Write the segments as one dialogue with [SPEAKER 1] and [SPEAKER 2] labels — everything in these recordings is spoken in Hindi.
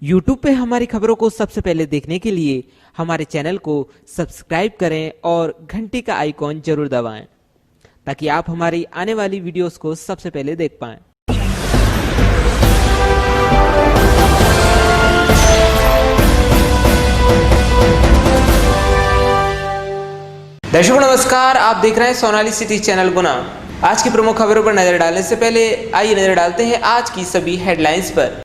[SPEAKER 1] YouTube पे हमारी खबरों को सबसे पहले देखने के लिए हमारे चैनल को सब्सक्राइब करें और घंटी का आइकॉन जरूर दबाएं ताकि आप हमारी आने वाली वीडियोस को सबसे पहले देख पाएं। दर्शकों नमस्कार, आप देख रहे हैं सोनाली सिटी चैनल गुना। आज की प्रमुख खबरों पर नजर डालने से पहले आइए नजर डालते हैं आज की सभी हेडलाइंस पर।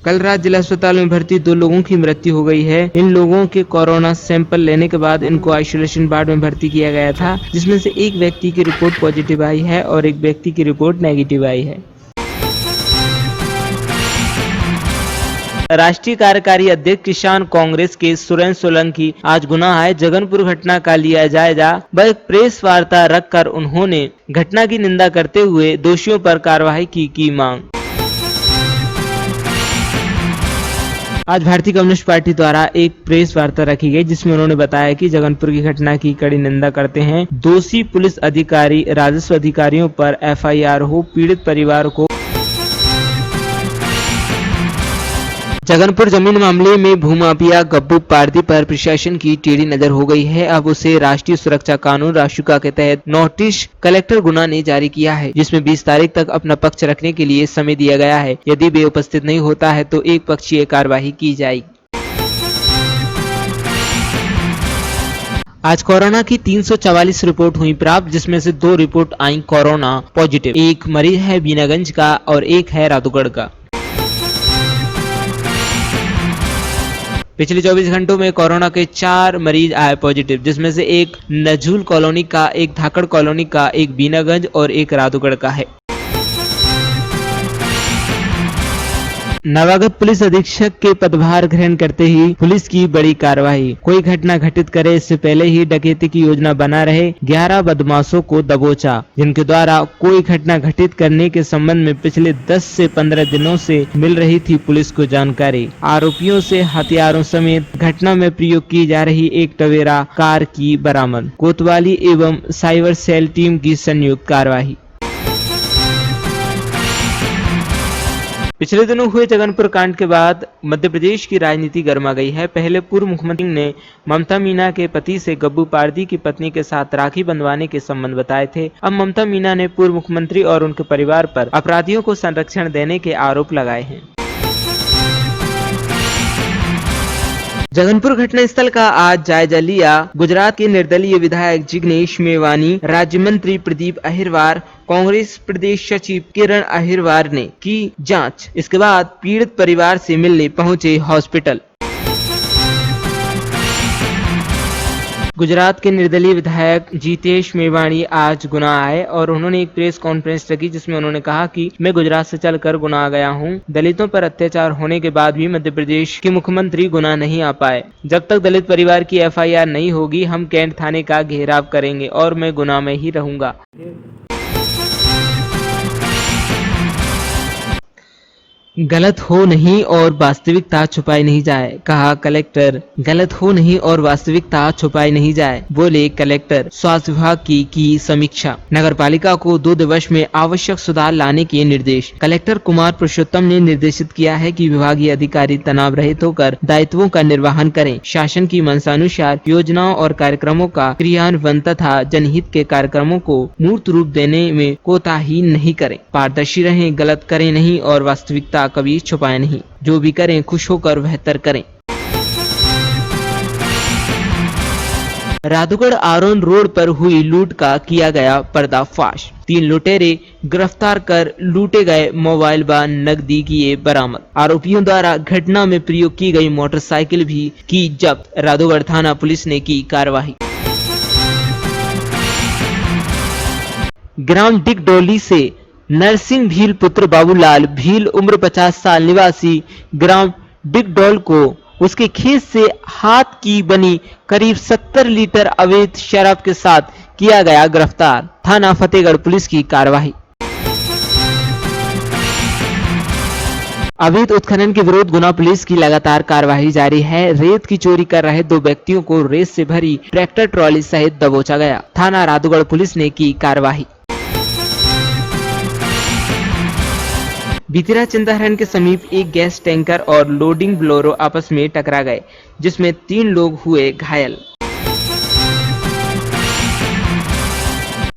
[SPEAKER 1] कल रात जिला अस्पताल में भर्ती 2 लोगों की मृत्यु हो गई है। इन लोगों के कोरोना सैंपल लेने के बाद इनको आइसोलेशन वार्ड में भर्ती किया गया था, जिसमें से एक व्यक्ति की रिपोर्ट पॉजिटिव आई है और एक व्यक्ति की रिपोर्ट नेगेटिव आई है। राष्ट्रीय कार्यकारी अध्यक्ष किसान कांग्रेस के सुरेंद्र सोलंकी आज गुना आए जगनपुर घटना का लिया जायजा। वह प्रेस वार्ता रखकर उन्होंने घटना की निंदा करते हुए दोषियों पर कार्रवाई की मांग। आज भारतीय कम्युनिस्ट पार्टी द्वारा एक प्रेस वार्ता रखी गई, जिसमें उन्होंने बताया कि जगनपुर की घटना की कड़ी निंदा करते हैं। दोषी पुलिस अधिकारी, राजस्व अधिकारियों पर FIR हो, पीड़ित परिवार को। जगनपुर जमीन मामले में भूमाफिया गब्बू पारदी पर प्रशासन की टेढ़ी नजर हो गई है। अब उसे राष्ट्रीय सुरक्षा कानून रासुका के तहत नोटिस कलेक्टर गुना ने जारी किया है, जिसमें 20 तारीख तक अपना पक्ष रखने के लिए समय दिया गया है। यदि वे उपस्थित नहीं होता है तो एक पक्षीय कार्यवाही की जाएगी। आज कोरोना की 344 रिपोर्ट हुई प्राप्त, जिसमें से 2 रिपोर्ट आई कोरोना पॉजिटिव। एक मरीज है बीनागंज का और एक है राधुगढ़ का। पिछले 24 घंटों में कोरोना के 4 मरीज आए पॉजिटिव, जिसमें से एक नजूल कॉलोनी का, एक धाकड़ कॉलोनी का, एक बीनागंज और एक राधुगढ़ का है। नवागत पुलिस अधीक्षक के पदभार ग्रहण करते ही पुलिस की बड़ी कार्रवाई। कोई घटना घटित करे इससे पहले ही डकैती की योजना बना रहे 11 बदमाशों को दबोचा, जिनके द्वारा कोई घटना घटित करने के संबंध में पिछले 10 से 15 दिनों से मिल रही थी पुलिस को जानकारी। आरोपियों से हथियारों समेत घटना में प्रयोग की जा रही एक टवेरा कार की बरामद। कोतवाली एवं साइबर सेल टीम की संयुक्त कार्रवाई। पिछले दिनों हुए जगनपुर कांड के बाद मध्य प्रदेश की राजनीति गर्मा गई है। पहले पूर्व मुख्यमंत्री ने ममता मीना के पति से गब्बू पारदी की पत्नी के साथ राखी बंधवाने के संबंध बताए थे। अब ममता मीना ने पूर्व मुख्यमंत्री और उनके परिवार पर अपराधियों को संरक्षण देने के आरोप लगाए हैं। जगनपुर घटनास्थल का आज जायजा लिया गुजरात के निर्दलीय विधायक जिग्नेश मेवानी, राज्य मंत्री प्रदीप अहिरवार, कांग्रेस प्रदेश सचिव किरण अहिरवार ने की जांच। इसके बाद पीड़ित परिवार से मिलने पहुंचे हॉस्पिटल। गुजरात के निर्दलीय विधायक जितेश मेवानी आज गुना आए और उन्होंने एक प्रेस कॉन्फ्रेंस रखी, जिसमें उन्होंने कहा कि मैं गुजरात से चलकर गुना आ गया हूं। दलितों पर अत्याचार होने के बाद भी मध्य प्रदेश के मुख्यमंत्री गुना नहीं आ पाए। जब तक दलित परिवार की FIR नहीं होगी, हम कैंट थाने का घेराव करेंगे और मैं गुना में ही रहूंगा। गलत हो नहीं और वास्तविकता छुपाई नहीं जाए, कहा कलेक्टर। गलत हो नहीं और वास्तविकता छुपाई नहीं जाए, बोले कलेक्टर। स्वास्थ्य विभाग की समीक्षा। नगर पालिका को 2 दिवस में आवश्यक सुधार लाने के निर्देश। कलेक्टर कुमार पुरुषोत्तम ने निर्देशित किया है कि विभागीय अधिकारी तनाव रहित होकर दायित्वों का निर्वहन करें। शासन की मंशानुसार योजनाओं और कार्यक्रमों का क्रियान्वयन तथा जनहित के कार्यक्रमों को मूर्त रूप देने में कोताही नहीं करें। पारदर्शी रहें, गलत करें नहीं और वास्तविकता कभी छुपाए नहीं। जो भी करें खुश होकर बेहतर करें। राधुगढ़ आरोन रोड पर हुई लूट का किया गया पर्दाफाश। 3 लुटेरे गिरफ्तार कर लूटे गए मोबाइल व नकदी किए बरामद। आरोपियों द्वारा घटना में प्रयोग की गई मोटरसाइकिल भी की जब्त। राधुगढ़ थाना पुलिस ने की कार्रवाई। ग्राम डिगडोली से नरसिंह भील पुत्र बाबूलाल भील उम्र 50 साल निवासी ग्राम डिगडोल को उसके खेत से हाथ की बनी करीब 70 लीटर अवैध शराब के साथ किया गया गिरफ्तार। थाना फतेहगढ़ पुलिस की कार्रवाई। अवैध उत्खनन के विरोध गुना पुलिस की लगातार कार्रवाई जारी है। रेत की चोरी कर रहे 2 व्यक्तियों को रेत से भरी ट्रैक्टर ट्रॉली सहित दबोचा गया। थाना राधुगढ़ पुलिस ने की कार्रवाई। बीती रात चंदाहरण के समीप एक गैस टैंकर और लोडिंग ब्लोरो आपस में टकरा गए, जिसमें 3 लोग हुए घायल।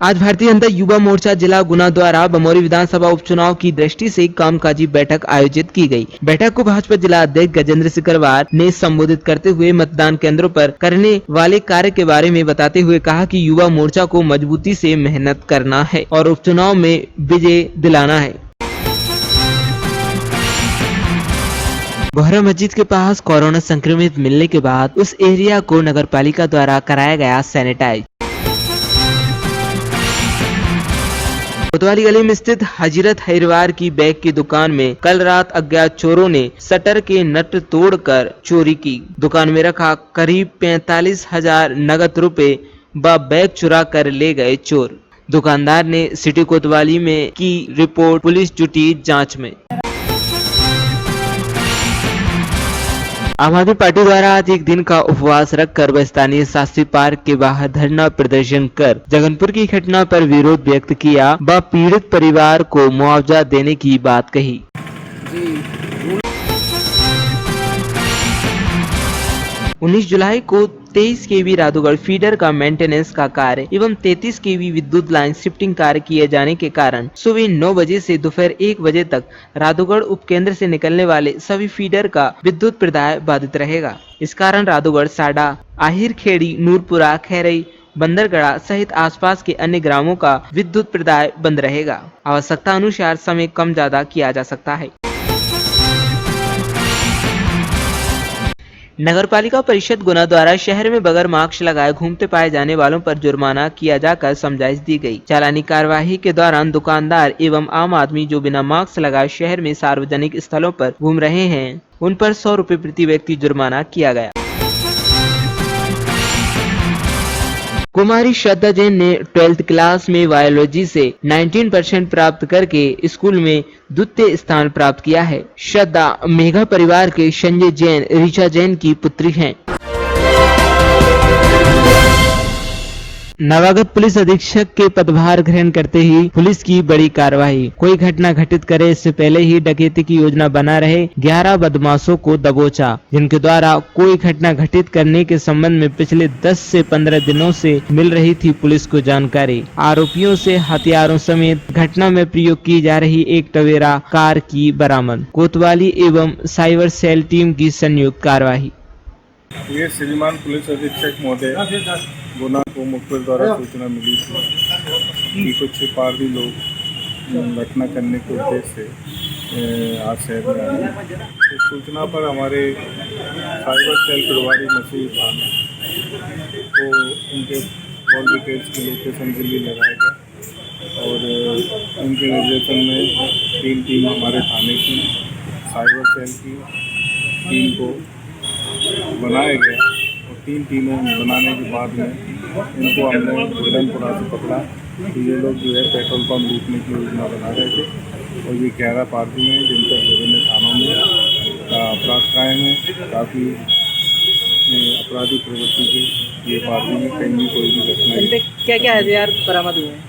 [SPEAKER 1] आज भारतीय जनता युवा मोर्चा जिला गुना द्वारा बमोरी विधानसभा उपचुनाव की दृष्टि से कामकाजी बैठक आयोजित की गई। बैठक को भाजपा जिला अध्यक्ष गजेंद्र सिकरवार ने संबोधित करते हुए मतदान केंद्रों पर करने वाले कार्य के बारे में बताते हुए कहा कि युवा मोर्चा को मजबूती से मेहनत करना है और उपचुनाव में विजय दिलाना है। गोहरा मस्जिद के पास कोरोना संक्रमित मिलने के बाद उस एरिया को नगरपालिका द्वारा कराया गया सैनिटाइज। कोतवाली गली में स्थित हजरत हैरवार की बैग की दुकान में कल रात अज्ञात चोरों ने शटर के नट तोड़कर चोरी की। दुकान में रखा करीब 45,000 नगद रुपए व बैग चुरा कर ले गए चोर। दुकानदार ने सिटी कोतवाली में की रिपोर्ट, पुलिस जुटी जांच में। आम आदमी पार्टी द्वारा आज एक दिन का उपवास रखकर स्थानीय शास्त्री पार्क के बाहर धरना प्रदर्शन कर जगनपुर की घटना पर विरोध व्यक्त किया व पीड़ित परिवार को मुआवजा देने की बात कही। 19 जुलाई को 23 केवी राधोगढ़ फीडर का मेंटेनेंस का कार्य एवं 33 केवी विद्युत लाइन शिफ्टिंग कार्य किए जाने के कारण सुबह 9 बजे से दोपहर 1 बजे तक राधोगढ़ उपकेंद्र से निकलने वाले सभी फीडर का विद्युत प्रदाय बाधित रहेगा। इस कारण राधोगढ़, साडा, आहिर खेड़ी, नूरपुरा, खैरई, बंदरगढ़ा सहित आसपास के अन्य ग्रामों का विद्युत प्रदाय बंद रहेगा। आवश्यकता अनुसार समय कम ज्यादा किया जा सकता है। नगरपालिका परिषद गुना द्वारा शहर में बगैर मास्क लगाए घूमते पाए जाने वालों पर जुर्माना किया जाकर समझाइश दी गई। चालानी कार्यवाही के दौरान दुकानदार एवं आम आदमी जो बिना मास्क लगाए शहर में सार्वजनिक स्थलों पर घूम रहे हैं, उन पर 100 रुपए प्रति व्यक्ति जुर्माना किया गया। कुमारी श्रद्धा जैन ने 12th क्लास में बायोलॉजी से 19% प्राप्त करके स्कूल में द्वितीय स्थान प्राप्त किया है। श्रद्धा मेघा परिवार के संजय जैन, ऋचा जैन की पुत्री हैं। नवागत पुलिस अधीक्षक के पदभार ग्रहण करते ही पुलिस की बड़ी कार्रवाई। कोई घटना घटित करे इससे पहले ही डकैती की योजना बना रहे 11 बदमाशों को दबोचा, जिनके द्वारा कोई घटना घटित करने के संबंध में पिछले 10 से 15 दिनों से मिल रही थी पुलिस को जानकारी। आरोपियों से हथियारों समेत घटना में प्रयोग की जा रही एक टवेरा कार की बरामद। कोतवाली एवं साइबर सेल टीम की संयुक्त कार्यवाही।
[SPEAKER 2] ये श्रीमान पुलिस अधीक्षक महोदय गुना को मुखबिर द्वारा सूचना मिली थी कि कुछ पारधी लोग घटना करने के उद्देश्य से आज शहर में आए। इस सूचना पर हमारे साइबर सेल प्रभारी मसीह थाना को उनके कॉल डिटेल्स की लोकेशन के लिए लगाया गया और उनके निर्देशन में 3 टीम हमारे थाने की साइबर सेल की टीम को बनाया गया और 3 टीमें बनाने के बाद में इनको हमने गोल्डनपुरा से पकड़ा। तो ये लोग जो है पेट्रोल पंप लूटने की योजना बना रहे थे और ये 11 पार्टी हैं जिन पर विभिन्न थानों में अपराध कायम है। काफ़ी अपराधी प्रवृत्ति के ये पार्टी में कहीं भी कोई भी घटना
[SPEAKER 1] क्या क्या हथियार बरामद हुए हैं?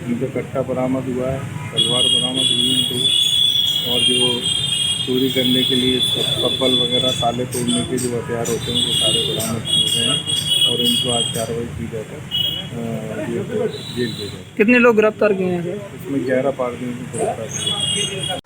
[SPEAKER 2] इनका कट्टा बरामद हुआ है, तलवार बरामद हुई है 2 और जो चोरी करने के लिए कब्बल वगैरह, ताले तोड़ने के जो हथियार होते हैं वो सारे बरामद किए गए हैं और इनको आज कार्रवाई की जाकर जेल भेजा।
[SPEAKER 1] कितने लोग गिरफ्तार किए हैं?
[SPEAKER 2] इसमें 11 पार्टियों को गिरफ्तार किया।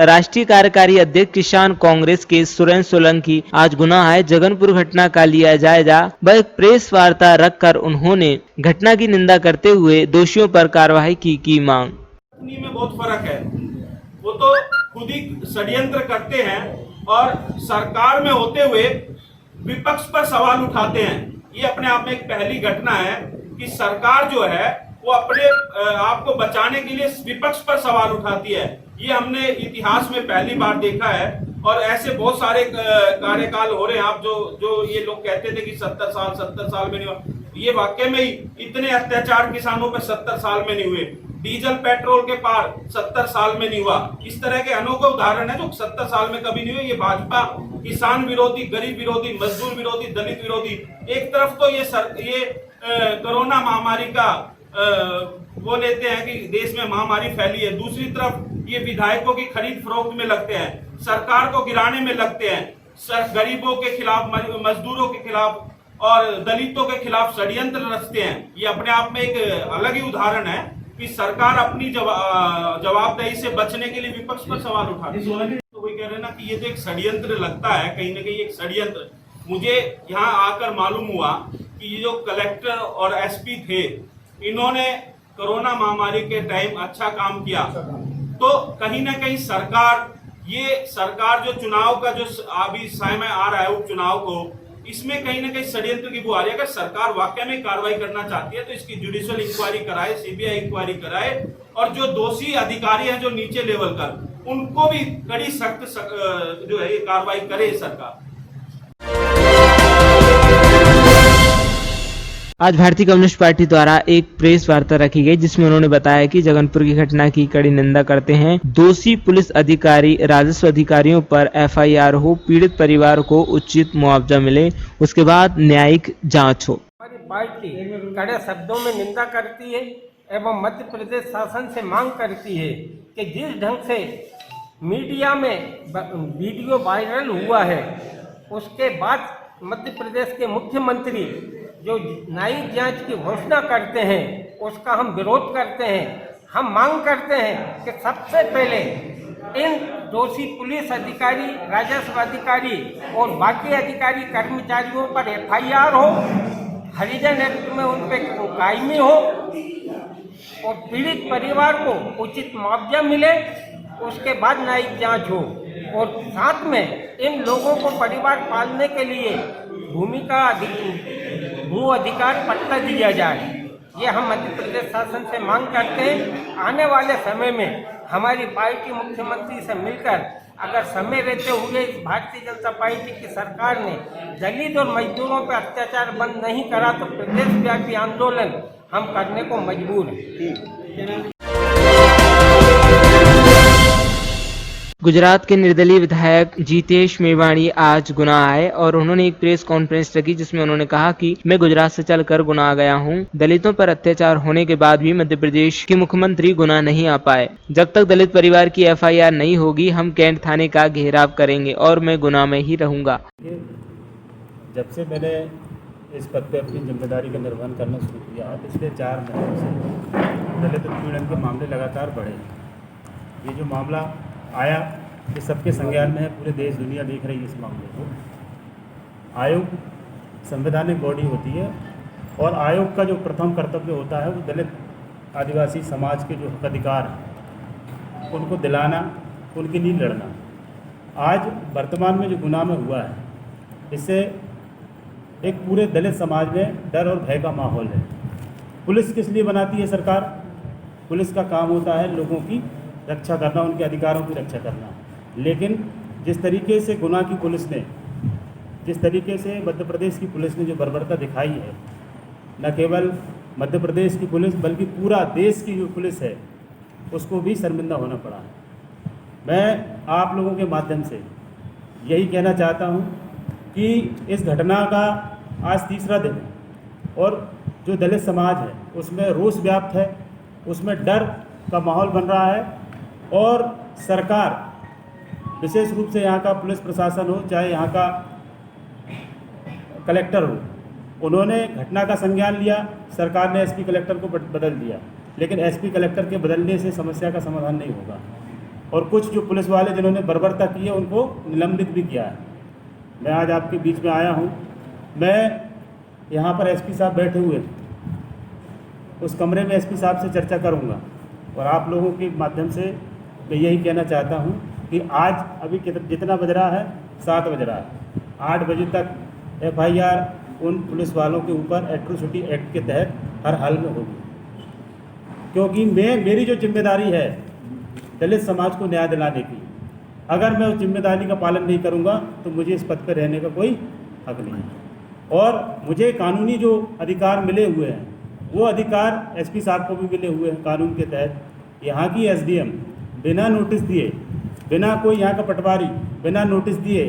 [SPEAKER 1] राष्ट्रीय कार्यकारी अध्यक्ष किसान कांग्रेस के सुरेंद्र सोलंकी आज गुना आए जगनपुर घटना का लिया जायजा व एक प्रेस वार्ता रखकर उन्होंने घटना की निंदा करते हुए दोषियों पर कार्रवाई की मांग।
[SPEAKER 3] में बहुत फर्क है। वो तो खुद ही षड्यंत्र करते हैं और सरकार में होते हुए विपक्ष पर सवाल उठाते हैं। ये अपने आप में एक पहली घटना है कि सरकार जो है वो अपने आप को बचाने के लिए विपक्ष पर सवाल उठाती है। ये हमने इतिहास में पहली बार देखा है और ऐसे बहुत सारे कार्यकाल हो रहे हैं। आप जो ये लोग कहते थे कि 70 साल में नहीं हुआ, ये वाकई में ही इतने अत्याचार किसानों पे 70 साल में नहीं हुए। डीजल पेट्रोल के पार 70 साल में नहीं हुआ। इस तरह के अनोखे उदाहरण है जो 70 साल में कभी नहीं हुए। ये भाजपा किसान विरोधी, गरीब विरोधी, मजदूर विरोधी, दलित विरोधी, एक तरफ तो ये कोरोना महामारी का वो लेते हैं कि देश में महामारी फैली है, दूसरी तरफ ये विधायकों की खरीद फरोख्त में लगते हैं, सरकार को गिराने में लगते हैं, गरीबों के खिलाफ, मजदूरों के खिलाफ और दलितों के खिलाफ षड्यंत्र रचते हैं। ये अपने आप में एक अलग ही उदाहरण है कि सरकार अपनी जवाबदेही से बचने के लिए विपक्ष पर सवाल उठाती है। तो वही कह रहे हैं ना कि ये तो एक षड्यंत्र लगता है, कहीं ना कहीं एक षड्यंत्र। मुझे यहाँ आकर मालूम हुआ कि ये जो कलेक्टर और एसपी थे, इन्होंने कोरोना महामारी के टाइम अच्छा काम किया, तो कहीं ना कहीं सरकार जो चुनाव का जो अभी समय आ रहा है उपचुनाव को, इसमें कहीं ना कहीं षड्यंत्र की बुआ रही है। अगर सरकार वाकई में कार्रवाई करना चाहती है तो इसकी जुडिशियल इंक्वायरी कराए, सीबीआई इंक्वायरी कराए, और जो दोषी अधिकारी हैं जो नीचे लेवल का, उनको भी कड़ी सख्त जो है कार्रवाई करे सरकार।
[SPEAKER 1] आज भारतीय कम्युनिस्ट पार्टी द्वारा एक प्रेस वार्ता रखी गई, जिसमें उन्होंने बताया कि जगनपुर की घटना की कड़ी निंदा करते हैं। दोषी पुलिस अधिकारी, राजस्व अधिकारियों पर एफआईआर हो, पीड़ित परिवार को उचित मुआवजा मिले, उसके बाद न्यायिक जांच हो।
[SPEAKER 4] हमारी पार्टी कड़े शब्दों में निंदा करती है एवं मध्य प्रदेश शासन से मांग करती है कि जिस ढंग से मीडिया में वीडियो वायरल हुआ है, उसके बाद मध्य प्रदेश के मुख्यमंत्री जो न्यायिक जांच की घोषणा करते हैं, उसका हम विरोध करते हैं। हम मांग करते हैं कि सबसे पहले इन दोषी पुलिस अधिकारी, राजस्व अधिकारी और बाकी अधिकारी कर्मचारियों पर एफआईआर हो, हरिजन एक्ट में उन पर कायमी हो और पीड़ित परिवार को उचित मुआवजा मिले, उसके बाद न्यायिक जांच हो, और साथ में इन लोगों को परिवार पालने के लिए भू अधिकार पट्टा दिया जाए। ये हम मध्य प्रदेश शासन से मांग करते हैं। आने वाले समय में हमारी पार्टी मुख्यमंत्री से मिलकर, अगर समय रहते हुए इस भारतीय जनता पार्टी की सरकार ने दलित और मजदूरों पर अत्याचार बंद नहीं करा तो प्रदेशव्यापी आंदोलन हम करने को मजबूर हैं।
[SPEAKER 1] गुजरात के निर्दलीय विधायक जीतेश मेवाणी आज गुना आए और उन्होंने एक प्रेस कॉन्फ्रेंस रखी, जिसमें उन्होंने कहा कि मैं गुजरात से चलकर गुना आ गया हूं। दलितों पर अत्याचार होने के बाद भी मध्य प्रदेश के मुख्यमंत्री गुना नहीं आ पाए। जब तक दलित परिवार की एफआईआर नहीं होगी, हम कैंट थाने का घेराव करेंगे और मैं गुना में ही रहूंगा।
[SPEAKER 5] जब से मैंने इस पद पर अपनी जिम्मेदारी का निर्वहन करना शुरू किया है, पिछले 4 महीनों से दलित उत्पीड़न के मामले लगातार बढ़े। ये जो मामला आया, ये सबके संज्ञान में है, पूरे देश दुनिया देख रही है इस मामले को। आयोग संवैधानिक बॉडी होती है और आयोग का जो प्रथम कर्तव्य होता है वो दलित आदिवासी समाज के जो हक अधिकार हैं उनको दिलाना, उनके लिए लड़ना। आज वर्तमान में जो गुना में हुआ है, इससे एक पूरे दलित समाज में डर और भय का माहौल है। पुलिस किस लिए बनाती है सरकार? पुलिस का काम होता है लोगों की रक्षा करना, उनके अधिकारों की रक्षा करना। लेकिन जिस तरीके से गुना की पुलिस ने, जिस तरीके से मध्य प्रदेश की पुलिस ने जो बर्बरता दिखाई है, न केवल मध्य प्रदेश की पुलिस बल्कि पूरा देश की जो पुलिस है उसको भी शर्मिंदा होना पड़ा है। मैं आप लोगों के माध्यम से यही कहना चाहता हूं कि इस घटना का आज 3रा दिन है और जो दलित समाज है उसमें रोष व्याप्त है, उसमें डर का माहौल बन रहा है और सरकार, विशेष रूप से यहाँ का पुलिस प्रशासन हो चाहे यहाँ का कलेक्टर हो, उन्होंने घटना का संज्ञान लिया। सरकार ने एसपी कलेक्टर को बदल दिया, लेकिन एसपी कलेक्टर के बदलने से समस्या का समाधान नहीं होगा। और कुछ जो पुलिस वाले जिन्होंने बर्बरता की है उनको निलंबित भी किया है। मैं आज आपके बीच में आया हूँ। मैं यहाँ पर एसपी साहब बैठे हुए, उस कमरे में एसपी साहब से चर्चा करूँगा और आप लोगों के माध्यम से मैं यही कहना चाहता हूँ कि आज अभी जितना बज रहा है 7 बज रहा है, 8 बजे तक एफआईआर उन पुलिस वालों के ऊपर एट्रोसिटी एक्ट के तहत हर हाल में होगी। क्योंकि मेरी जो जिम्मेदारी है दलित समाज को न्याय दिलाने की, अगर मैं उस जिम्मेदारी का पालन नहीं करूँगा तो मुझे इस पद पर रहने का कोई हक नहीं है। और मुझे कानूनी जो अधिकार मिले हुए हैं वो अधिकार एसपी साहब को भी मिले हुए हैं कानून के तहत। यहाँ की एसडीएम बिना नोटिस दिए, बिना कोई यहाँ का पटवारी बिना नोटिस दिए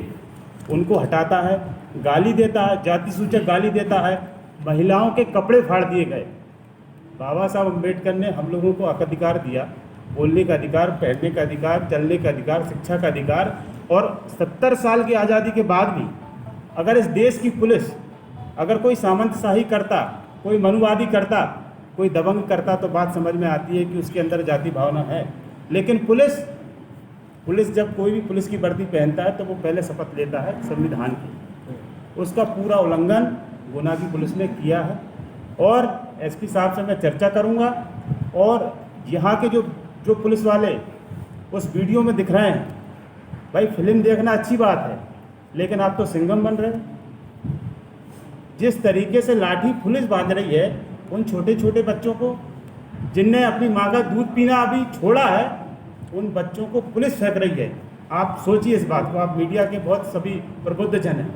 [SPEAKER 5] उनको हटाता है, गाली देता है, जाति सूचक गाली देता है, महिलाओं के कपड़े फाड़ दिए गए। बाबा साहब अम्बेडकर ने हम लोगों को हक अधिकार दिया, बोलने का अधिकार, पहनने का अधिकार, चलने का अधिकार, शिक्षा का अधिकार। और 70 साल की आज़ादी के बाद भी अगर इस देश की पुलिस अगर कोई सामंतशाही करता, कोई मनुवादी करता, कोई दबंग करता, तो बात समझ में आती है कि उसके अंदर जाति भावना है। लेकिन पुलिस जब कोई भी पुलिस की वर्दी पहनता है तो वो पहले शपथ लेता है संविधान की। उसका पूरा उल्लंघन गुना की पुलिस ने किया है। और एसपी साहब से मैं चर्चा करूंगा। और यहाँ के जो पुलिस वाले उस वीडियो में दिख रहे हैं, भाई फिल्म देखना अच्छी बात है, लेकिन आप तो सिंघम बन रहे हैं। जिस तरीके से लाठी पुलिस बांध रही है उन छोटे छोटे बच्चों को, जिनने अपनी माँ का दूध पीना अभी छोड़ा है, उन बच्चों को पुलिस फेंक रही है। आप सोचिए इस बात को। आप मीडिया के बहुत सभी प्रबुद्ध जन हैं,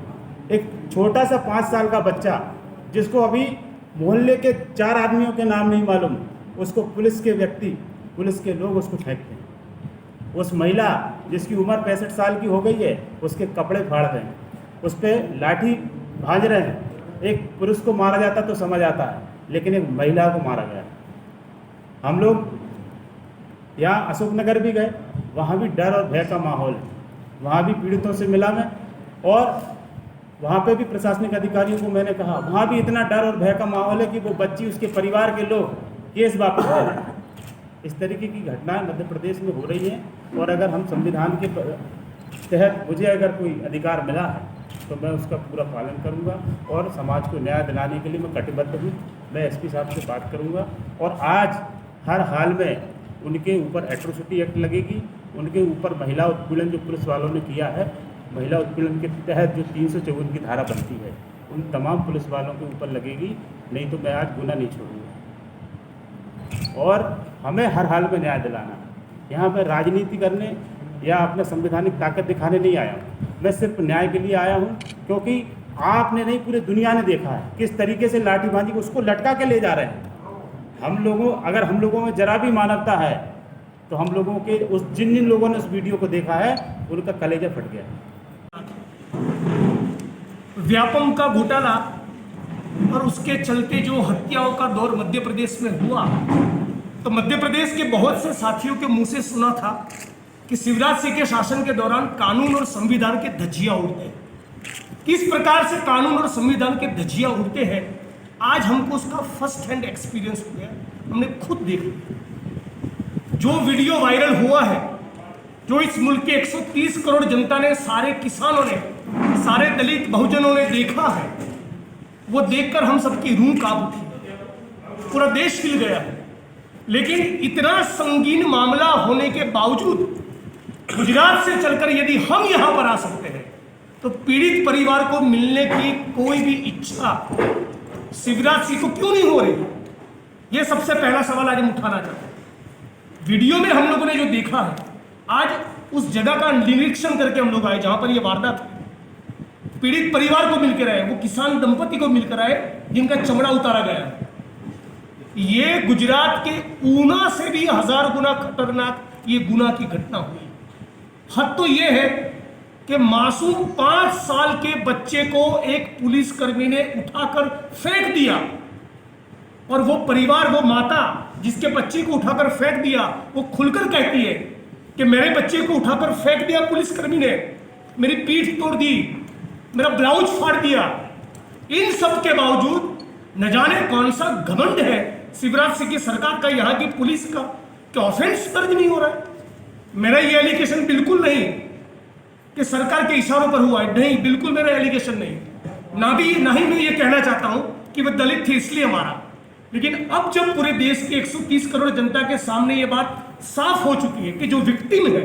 [SPEAKER 5] एक छोटा सा 5 साल का बच्चा जिसको अभी मोहल्ले के 4 आदमियों के नाम नहीं मालूम, उसको पुलिस के लोग उसको फेंकते हैं। उस महिला जिसकी उम्र 65 साल की हो गई है, उसके कपड़े फाड़ रहे हैं, उस पर लाठी भांज रहे हैं। एक पुरुष को मारा जाता तो समझ आता है, लेकिन एक महिला को मारा गया। हम लोग यहाँ अशोकनगर भी गए, वहाँ भी डर और भय का माहौल है। वहाँ भी पीड़ितों से मिला मैं, और वहाँ पे भी प्रशासनिक अधिकारियों को मैंने कहा, वहाँ भी इतना डर और भय का माहौल है कि वो बच्ची, उसके परिवार के लोग केस वापस ले रहे हैं। इस तरीके की घटनाएं मध्य प्रदेश में हो रही हैं। और अगर हम संविधान के तहत मुझे अगर कोई अधिकार मिला है तो मैं उसका पूरा पालन करूंगा और समाज को न्याय दिलाने के लिए मैं कटिबद्ध हूँ। मैं एसपी साहब से बात करूंगा और आज हर हाल में उनके ऊपर एट्रोसिटी एक्ट लगेगी, उनके ऊपर महिला उत्पीड़न जो पुलिस वालों ने किया है, महिला उत्पीड़न के तहत जो 354 की धारा बनती है, उन तमाम पुलिस वालों के ऊपर लगेगी। नहीं तो मैं आज गुना नहीं छोड़ूंगा। और हमें हर हाल में न्याय दिलाना। यहाँ पर राजनीति करने या अपना संवैधानिक ताकत दिखाने नहीं आया हूँ। मैं सिर्फ न्याय के लिए आया हूँ, क्योंकि आपने नहीं, पूरी दुनिया ने देखा है किस तरीके से लाठीबाजी को उसको लटका के ले जा रहे हैं। अगर हम लोगों में जरा भी मानवता है तो हम लोगों के जिन लोगों ने उस वीडियो को देखा है उनका कलेजा फट गया।
[SPEAKER 6] व्यापम का घोटाला और उसके चलते जो हत्याओं का दौर मध्य प्रदेश में हुआ, तो मध्य प्रदेश के बहुत से साथियों के मुंह से सुना था कि शिवराज सिंह के शासन के दौरान कानून और संविधान के धज्जियां उड़ते हैं। किस प्रकार से कानून और संविधान के धज्जियां उड़ते हैं, आज हमको उसका फर्स्ट हैंड एक्सपीरियंस हो गया। हमने खुद देख लिया। जो वीडियो वायरल हुआ है, जो इस मुल्क के 130 करोड़ जनता ने, सारे किसानों ने, सारे दलित बहुजनों ने देखा है, वो देखकर हम सबकी रूह कांप उठी, पूरा देश हिल गया है। लेकिन इतना संगीन मामला होने के बावजूद गुजरात से चलकर यदि हम यहां पर आ सकते हैं, तो पीड़ित परिवार को मिलने की कोई भी इच्छा शिवराज सिंह को क्यों नहीं हो रही? यह सबसे पहला सवाल आज हम उठाना चाहते हैं। वीडियो में हम लोगों ने जो देखा है, आज उस जगह का निरीक्षण करके हम लोग आए जहां पर यह वारदात हुई। पीड़ित परिवार को मिलकर आए, वो किसान दंपति को मिलकर आए जिनका चमड़ा उतारा गया। ये गुजरात के ऊना से भी 1000 गुना खतरनाक ये गुना की घटना हुई। हद तो ये है कि मासूम 5 साल के बच्चे को एक पुलिसकर्मी ने उठाकर फेंक दिया, और वो परिवार, वो माता जिसके बच्चे को उठाकर फेंक दिया, वो खुलकर कहती है कि मेरे बच्चे को उठाकर फेंक दिया पुलिसकर्मी ने, मेरी पीठ तोड़ दी, मेरा ब्लाउज फाड़ दिया। इन सब के बावजूद न जाने कौन सा घमंड है शिवराज सिंह की सरकार का, यहाँ की पुलिस का, कि ऑफेंस दर्ज नहीं हो रहा है। मेरा ये एलिगेशन बिल्कुल नहीं कि सरकार के इशारों पर हुआ है, नहीं, बिल्कुल मेरा एलिगेशन नहीं। ना ही मैं ये कहना चाहता हूं कि वह दलित थे इसलिए मारा। लेकिन अब जब पूरे देश के 130 करोड़ जनता के सामने ये बात साफ हो चुकी है कि जो विक्टिम है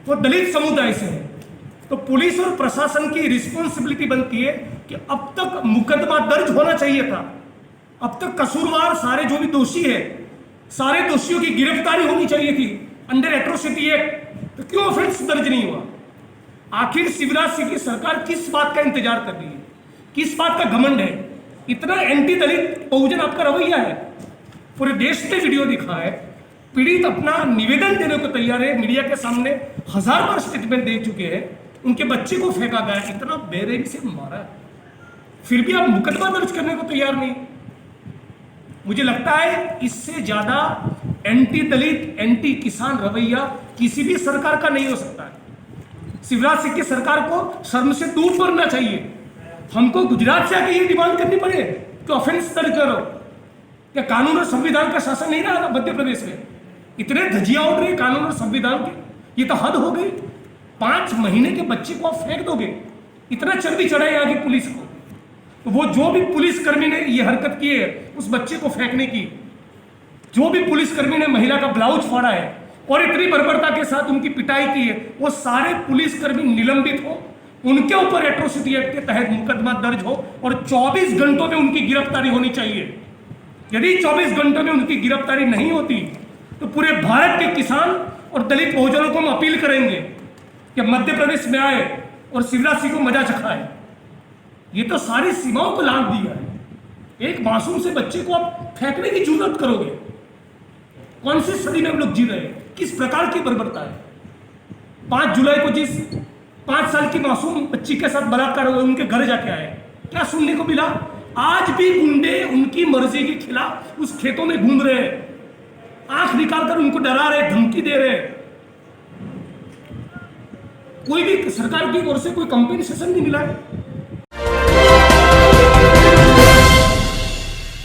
[SPEAKER 6] वो दलित समुदाय से है, तो पुलिस और प्रशासन की रिस्पॉन्सिबिलिटी बनती है कि अब तक मुकदमा दर्ज होना चाहिए था, अब तक कसूरवार सारे जो भी दोषी है, सारे दोषियों की गिरफ्तारी होनी चाहिए थी अंडर एट्रोसिटी एक्ट। तो क्यों ऑफेंस दर्ज नहीं हुआ? आखिर शिवराज सिंह की सरकार किस बात का इंतजार कर रही है? किस बात का घमंड है? इतना एंटी दलित बहुजन आपका रवैया है। पूरे देश ने वीडियो दिखा है, पीड़ित अपना निवेदन देने को तैयार है, मीडिया के सामने 1000 बार स्टेटमेंट दे चुके हैं, उनके बच्चे को फेंका गया, इतना बेरहमी से मारा है, फिर भी आप मुकदमा दर्ज करने को तैयार नहीं। मुझे लगता है इससे ज्यादा एंटी दलित, एंटी किसान रवैया किसी भी सरकार का नहीं हो सकता है। शिवराज सिंह की सरकार को शर्म से दूर करना चाहिए। हमको गुजरात से आके ये डिमांड करनी पड़े कि ऑफेंस दर्ज करो। क्या कानून और संविधान का शासन नहीं रहा मध्य प्रदेश में? इतने धजिया उड़ रही कानून और संविधान के, ये तो हद हो गई। 5 महीने के बच्चे को आप फेंक दोगे, इतना चर्बी चढ़ा है यहाँ की पुलिस को। तो वो जो भी पुलिसकर्मी ने ये हरकत की है उस बच्चे को फेंकने की, जो भी पुलिसकर्मी ने महिला का ब्लाउज फाड़ा है और इतनी बर्बरता के साथ उनकी पिटाई की है, वो सारे पुलिसकर्मी निलंबित हो, उनके ऊपर एट्रोसिटी एक्ट के तहत मुकदमा दर्ज हो और 24 घंटों में उनकी गिरफ्तारी होनी चाहिए। यदि 24 घंटों में उनकी गिरफ्तारी नहीं होती तो पूरे भारत के किसान और दलित बहुजनों को हम अपील करेंगे कि मध्य प्रदेश में आए और शिवराज सिंह को मजा चखाए। ये तो सारी सीमाओं को लांघ दिया है। एक मासूम से बच्चे को आप फेंकने की जरूरत करोगे? कौन सी सदी में हम लोग जी रहे हैं? किस प्रकार की बर्बरता है? 5 जुलाई को जिस 5 साल की मासूम बच्ची के साथ बलात्कार हुआ, उनके घर जाके आए, क्या सुनने को मिला? आज भी गुंडे उनकी मर्जी के खिलाफ उस खेतों में घूम रहे हैं, आंख निकालकर उनको डरा रहे, धमकी दे रहे। कोई भी सरकार की ओर से कोई कंपेंसेशन नहीं मिला है।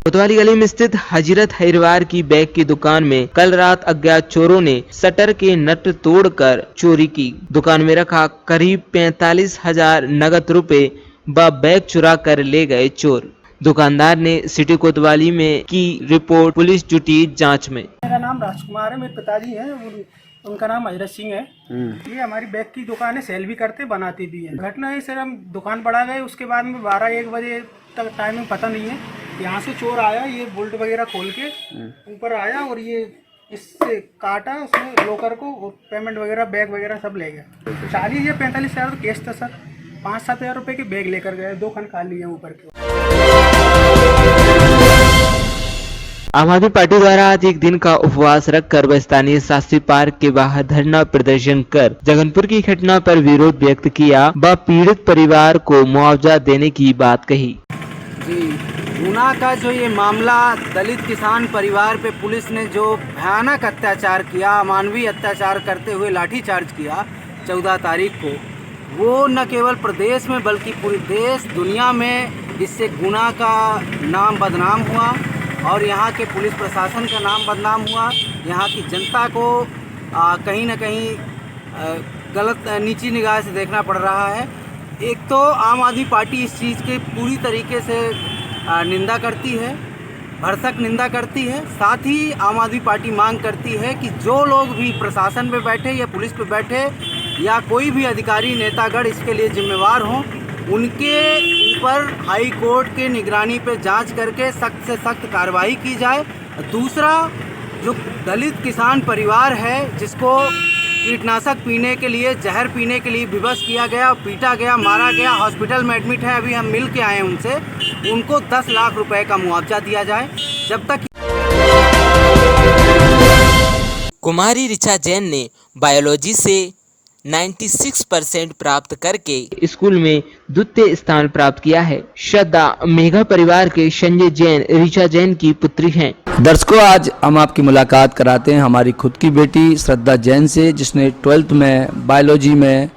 [SPEAKER 1] कोतवाली गली में स्थित हजरत हैरवार की बैग की दुकान में कल रात अज्ञात चोरों ने शटर के नट तोड़कर चोरी की। दुकान में रखा करीब 45,000 नगद रुपए व बैग चुरा कर ले गए चोर। दुकानदार ने सिटी कोतवाली में की रिपोर्ट, पुलिस जुटी जांच में।
[SPEAKER 7] मेरा नाम राजकुमार है, मेरे पिताजी हैं, उनका नाम हजरत सिंह है। ये हमारी बैग की दुकान है, सेल भी करते बनाते भी हैं। घटना है सर, हम दुकान बढ़ा गए, उसके बाद में 12-1 बजे तक टाइमिंग पता नहीं है। यहाँ से चोर आया, ये बोल्ट वगैरह खोल के ऊपर आया और ये इससे काटा उसने लोकर को, और पेमेंट वगैरह बैग वगैरह सब ले गया। 40 या 45,000 तो केस था सर। 5-7 हज़ार रुपये के बैग लेकर गए, 2 खन खा लिए ऊपर के।
[SPEAKER 1] आम आदमी पार्टी द्वारा आज एक दिन का उपवास रखकर व स्थानीय शास्त्री पार्क के बाहर धरना प्रदर्शन कर जगनपुर की घटना पर विरोध व्यक्त किया व पीड़ित परिवार को मुआवजा देने की बात कही।
[SPEAKER 8] जी, गुना का जो ये मामला, दलित किसान परिवार पे पुलिस ने जो भयानक अत्याचार किया, अमानवीय अत्याचार करते हुए लाठीचार्ज किया 14 तारीख को, वो न केवल प्रदेश में बल्कि पूरे देश दुनिया में इससे गुना का नाम बदनाम हुआ और यहाँ के पुलिस प्रशासन का नाम बदनाम हुआ। यहाँ की जनता को कहीं न कहीं गलत नीची निगाह से देखना पड़ रहा है। एक तो आम आदमी पार्टी इस चीज़ की पूरी तरीके से निंदा करती है, भरसक निंदा करती है। साथ ही आम आदमी पार्टी मांग करती है कि जो लोग भी प्रशासन पे बैठे या पुलिस पे बैठे या कोई भी अधिकारी नेतागढ़ इसके लिए जिम्मेवार हों, उनके ऊपर हाई कोर्ट के निगरानी पे जांच करके सख्त से सख्त कार्रवाई की जाए। दूसरा, जो दलित किसान परिवार है जिसको कीटनाशक पीने के लिए, जहर पीने के लिए विवश किया गया, पीटा गया, मारा गया, हॉस्पिटल में एडमिट है, अभी हम मिल के आए उनसे, उनको 10 लाख रुपए का मुआवजा दिया जाए। जब तक
[SPEAKER 1] कुमारी ऋचा जैन ने बायोलॉजी से 96% प्राप्त करके स्कूल में द्वितीय स्थान प्राप्त किया है। श्रद्धा मेघा परिवार के संजय जैन ऋचा जैन की पुत्री हैं।
[SPEAKER 9] दर्शकों, आज हम आपकी मुलाकात कराते हैं हमारी खुद की बेटी श्रद्धा जैन से, जिसने 12th में बायोलॉजी में